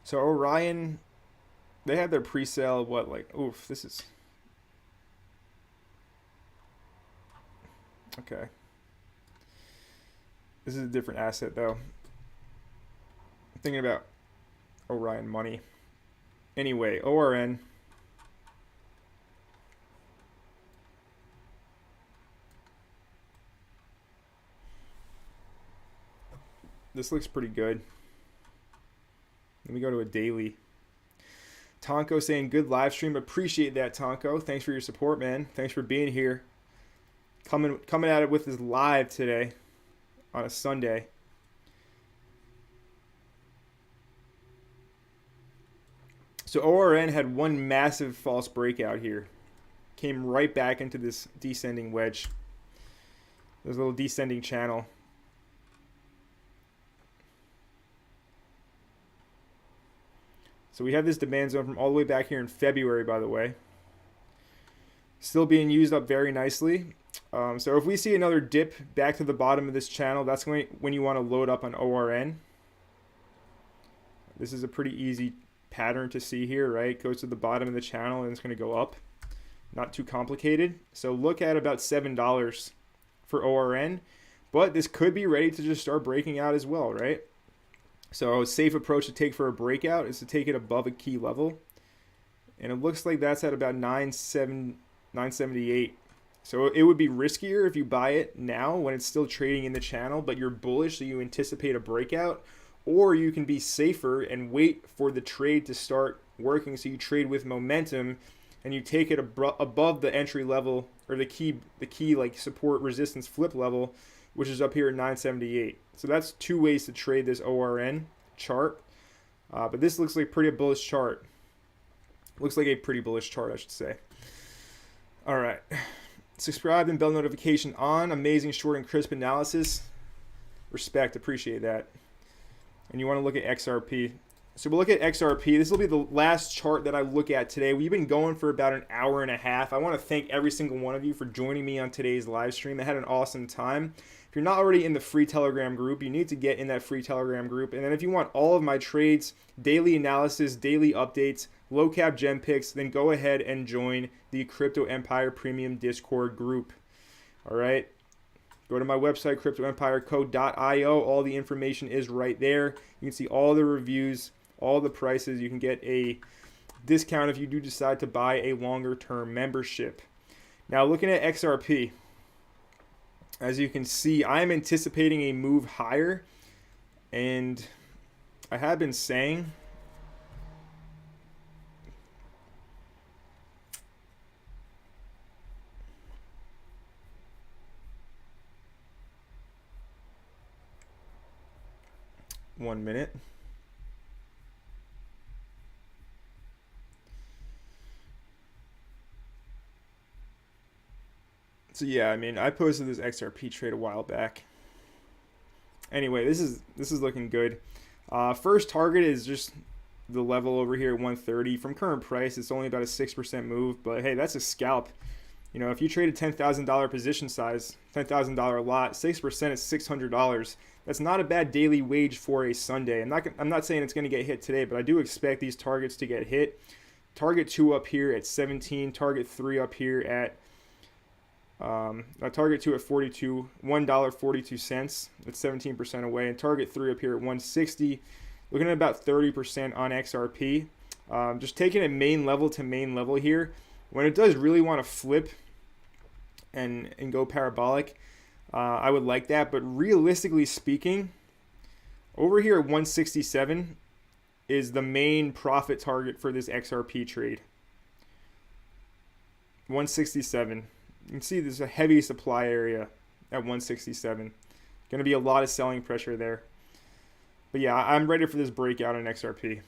So Orion, they had their pre-sale, this is... Okay. This is a different asset, though. I'm thinking about Orion Money. Anyway, ORN. This looks pretty good. Let me go to a daily. Tonko saying, good live stream. Appreciate that, Tonko. Thanks for your support, man. Thanks for being here. Coming at it with this live today on a Sunday. So ORN had one massive false breakout here. Came right back into this descending wedge. There's a little descending channel. So we have this demand zone from all the way back here in February, by the way. Still being used up very nicely. So if we see another dip back to the bottom of this channel, that's when you want to load up on ORN. This is a pretty easy pattern to see here, right? Goes to the bottom of the channel and it's going to go up. Not too complicated. So look at about $7 for ORN. But this could be ready to just start breaking out as well, right? So a safe approach to take for a breakout is to take it above a key level. And it looks like that's at about 978. So it would be riskier if you buy it now when it's still trading in the channel, but you're bullish, so you anticipate a breakout. Or you can be safer and wait for the trade to start working, so you trade with momentum and you take it above the entry level, or the key like support resistance flip level, which is up here at 978. So that's two ways to trade this ORN chart. But this looks like a pretty bullish chart. Looks like a pretty bullish chart, I should say. All right. Subscribe and bell notification on. Amazing short and crisp analysis. Respect, appreciate that. And you want to look at XRP. So we'll look at XRP. This will be the last chart that I look at today. We've been going for about an hour and a half. I want to thank every single one of you for joining me on today's live stream. I had an awesome time. If you're not already in the free Telegram group, you need to get in that free Telegram group. And then if you want all of my trades, daily analysis, daily updates, low cap gem picks, then go ahead and join the Crypto Empire Premium Discord group. All right. Go to my website, cryptoempireco.io. All the information is right there. You can see all the reviews, all the prices. You can get a discount if you do decide to buy a longer term membership. Now looking at XRP, as you can see, I am anticipating a move higher, and I have been saying one minute. So yeah, I mean, I posted this XRP trade a while back. Anyway, this is looking good. First target is just the level over here at 130. From current price, it's only about a 6% move, but hey, that's a scalp. You know, if you trade a $10,000 position size, $10,000 lot, 6% is $600. That's not a bad daily wage for a Sunday. I'm not saying it's going to get hit today, but I do expect these targets to get hit. Target 2 up here at 17, target 3 up here at target 2 at 42, $1.42. That's 17% away, and target 3 up here at 160. Looking at about 30% on XRP. Just taking it main level to main level here. When it does really want to flip and go parabolic, I would like that. But realistically speaking, over here at 167 is the main profit target for this XRP trade. 167. You can see there's a heavy supply area at 167. Going to be a lot of selling pressure there. But yeah, I'm ready for this breakout on XRP.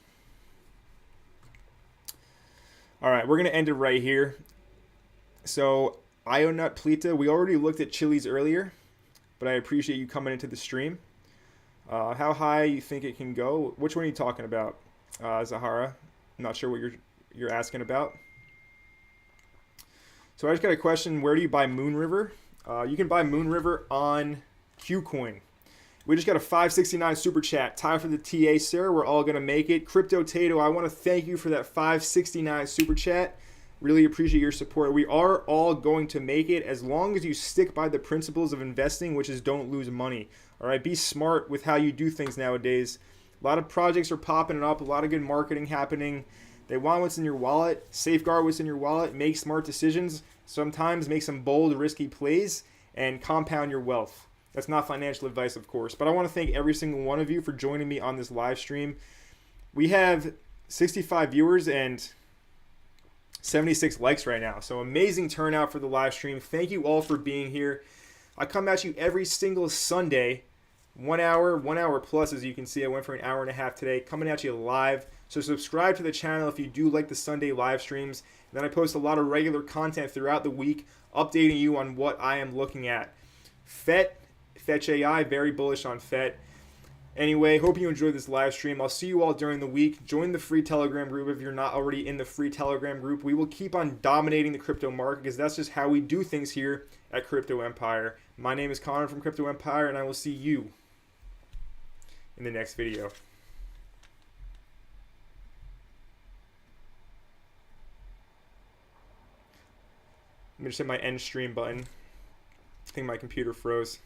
All right, we're going to end it right here. So, Ionut Plita, we already looked at Chiliz earlier, but I appreciate you coming into the stream. How high you think it can go? Which one are you talking about, Zahara? I'm not sure what you're asking about. So I just got a question. Where do you buy Moonriver? You can buy Moonriver on Qcoin. We just got a 569 super chat. Time for the TA, sir. We're all going to make it. Crypto Tato, I want to thank you for that 569 super chat. Really appreciate your support. We are all going to make it as long as you stick by the principles of investing, which is don't lose money. All right, be smart with how you do things nowadays. A lot of projects are popping up, a lot of good marketing happening. They want what's in your wallet, safeguard what's in your wallet, make smart decisions, sometimes make some bold, risky plays, and compound your wealth. That's not financial advice, of course. But I want to thank every single one of you for joining me on this live stream. We have 65 viewers and 76 likes right now. So amazing turnout for the live stream. Thank you all for being here. I come at you every single Sunday, 1 hour plus, as you can see. I went for an hour and a half today, coming at you live. So subscribe to the channel if you do like the Sunday live streams. And then I post a lot of regular content throughout the week, updating you on what I am looking at. Fetch AI, very bullish on FET. Anyway, hope you enjoyed this live stream. I'll see you all during the week. Join the free Telegram group if you're not already in the free Telegram group. We will keep on dominating the crypto market because that's just how we do things here at Crypto Empire. My name is Connor from Crypto Empire, and I will see you in the next video. Let me just hit my end stream button. I think my computer froze.